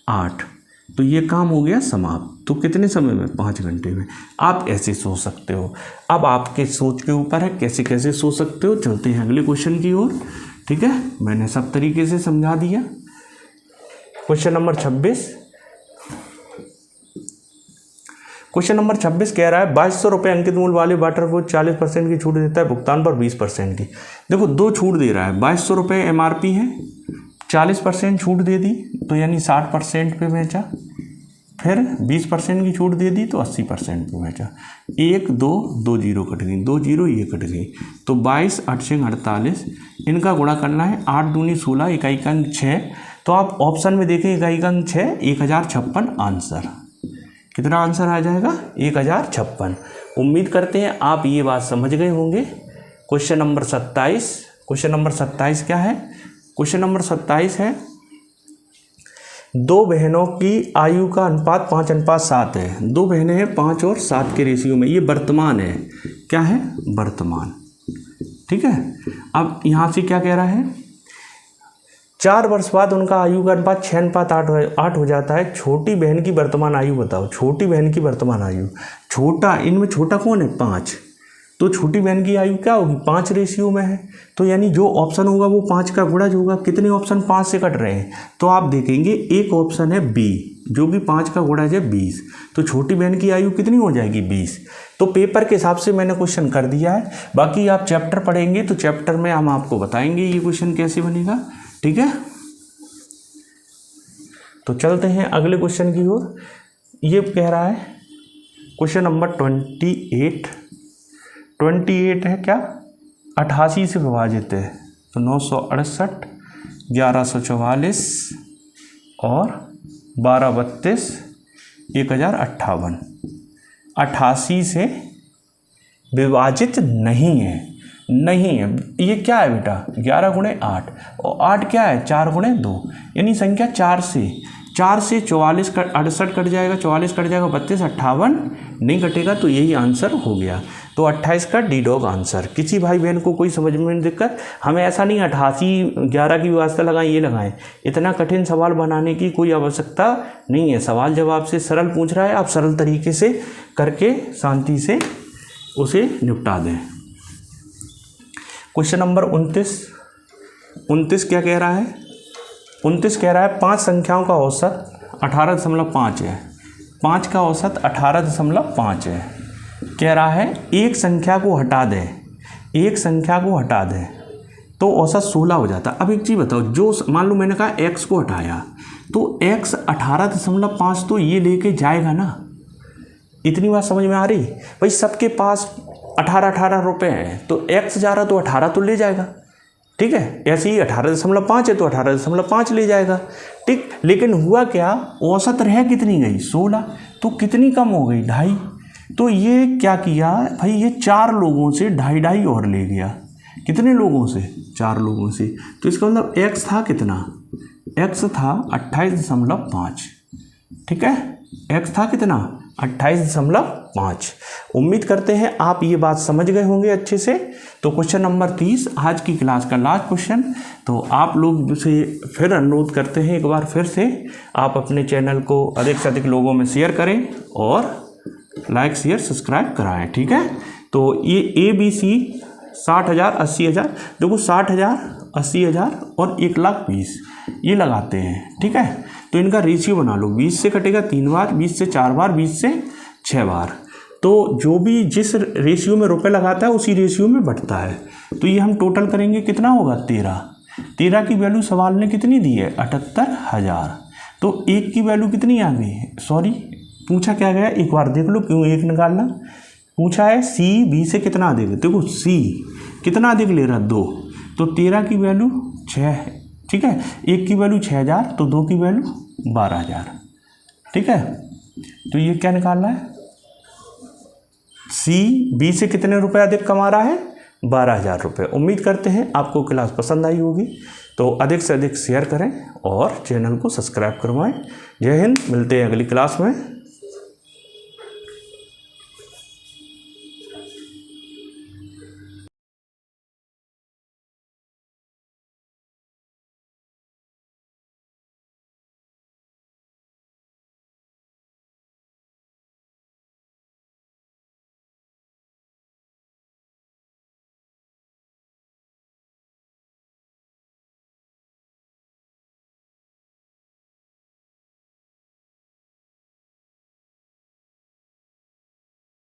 8। तो ये काम हो गया समाप्त। तो कितने समय में? 5 घंटे में। आप ऐसे सोच सकते हो। अब आपके सोच के ऊपर है कैसे कैसे सोच सकते हो। चलते हैं अगले क्वेश्चन की ओर, ठीक है। मैंने सब तरीके से समझा दिया। Question number 26। क्वेश्चन नंबर 26 कह रहा है 2200 रुपये अंकित मूल्य वाले वाटर को 40% की छूट देता है, भुगतान पर 20% की। देखो 2 छूट दे रहा है। 2200 रुपये MRP है, 40% छूट दे दी तो यानी 60% पे बेचा, फिर 20% की छूट दे दी तो 80% पे बेचा। 1 2 2 जीरो कट गई, 2 जीरो ये कट गई। तो 22 8 6 48, इनका गुणा करना है। 8 दूनी 16, इकाई का अंक 6। तो आप ऑप्शन में देखें, इकाई का अंक 6, 1056 आंसर। कितना आंसर आ जाएगा? 1056। उम्मीद करते हैं आप ये बात समझ गए होंगे। Question number 27। क्वेश्चन नंबर 27 क्या है? क्वेश्चन नंबर 27 है 2 बहनों की आयु का अनुपात 5:7 है। 2 बहनें हैं 5 और 7 के रेशियो में। ये वर्तमान है। क्या है? वर्तमान, ठीक है। अब यहाँ से क्या कह रहा है? 4 वर्ष बाद उनका आयु का अनुपात 6:8 हो जाता है। छोटी बहन की वर्तमान आयु बताओ। छोटी बहन की वर्तमान आयु, छोटा, इनमें छोटा कौन है? 5। तो छोटी बहन की आयु क्या होगी? 5 रेशियो में है। तो यानी जो ऑप्शन होगा वो 5 का गुणज होगा। कितने ऑप्शन 5 से कट रहे हैं? तो आप देखेंगे एक ऑप्शन है बी, जो कि 5 का गुणज है 20। तो छोटी बहन की आयु कितनी हो जाएगी? 20। तो पेपर के हिसाब से मैंने क्वेश्चन कर दिया है। बाकी आप चैप्टर पढ़ेंगे तो चैप्टर में हम आपको बताएंगे ये क्वेश्चन कैसे बनेगा, ठीक है। तो चलते हैं अगले क्वेश्चन की ओर। ये कह रहा है क्वेश्चन नंबर 28 है क्या? 88 से विभाजित है। तो 968, 1144 और 1232, 1058। 88 से विभाजित नहीं है। ये क्या है बेटा? 11 × 8 और 8 क्या है? 4 × 2, यानी संख्या 4 से 4 से 44 कट 68 कट जाएगा, 44 कट जाएगा, 32, 58 नहीं कटेगा, तो यही आंसर हो गया। तो 28 का डी डॉग आंसर। किसी भाई बहन को कोई समझ में दिक्कत, हमें ऐसा नहीं 88 11 की व्यवस्था लगाएं ये लगाएं, इतना कठिन सवाल बनाने की कोई आवश्यकता नहीं है। सवाल जब आपसे सरल पूछ रहा है, आप सरल तरीके से करके शांति से उसे निपटा दें। क्वेश्चन नंबर 29 क्या कह रहा है? 29 कह रहा है 5 संख्याओं का औसत 18.5 है। 5 का औसत 18.5 है। कह रहा है एक संख्या को हटा दें, एक संख्या को हटा दें तो औसत 16 हो जाता। अब एक चीज़ बताओ, जो मान लो मैंने कहा x को हटाया तो x 18.5 तो ये लेके जाएगा ना। इतनी बात समझ में आ रही? भाई सबके पास 18 रुपये हैं तो x जा रहा तो 18 तो ले जाएगा, ठीक है। ऐसे ही 18.5 है तो 18.5 ले जाएगा, ठीक। लेकिन हुआ क्या, औसत रह कितनी गई? 16, तो कितनी कम हो गई? 2.5। तो ये क्या किया भाई, ये 4 लोगों से 2.5 और ले गया। कितने लोगों से? 4 लोगों से। तो इसका मतलब x था कितना? x था 28.5, ठीक है। x था कितना? 28.5। उम्मीद करते हैं आप ये बात समझ गए होंगे अच्छे से। तो क्वेश्चन नंबर 30 आज की क्लास का लास्ट क्वेश्चन। तो आप लोग से फिर अनुरोध करते हैं, एक बार फिर से आप अपने चैनल को अधिक से अधिक लोगों में शेयर करें और लाइक शेयर सब्सक्राइब कराएं, ठीक है। तो ये ABC 60,000 80,000, देखो 60,000 80,000 और 1,20,000 ये लगाते हैं, ठीक है। तो इनका रेशियो बना लो, 20 से कटेगा 3 बार, 20 से 4 बार, 20 से 6 बार। तो जो भी जिस रेशियो में रुपए लगाता है उसी रेशियो में बढ़ता है। तो ये हम टोटल करेंगे, कितना होगा? 13 की वैल्यू सवाल ने कितनी दी है? 78,000। तो 1 की वैल्यू कितनी आ गई? सॉरी, पूछा क्या गया एक बार देख लो, क्यों 1 निकालना पूछा है। C B से कितना अधिक? देखो C कितना अधिक ले रहा? 2। तो 13 की वैल्यू 6 है, ठीक है। 1 की वैल्यू 6,000 तो 2 की वैल्यू 12,000, ठीक है। तो ये क्या निकालना है? C B से कितने रुपए अधिक कमा रहा है? 12,000 रुपये। उम्मीद करते हैं आपको क्लास पसंद आई होगी। तो अधिक से अधिक शेयर करें और चैनल को सब्सक्राइब करवाएं। जय हिंद, मिलते हैं अगली क्लास में।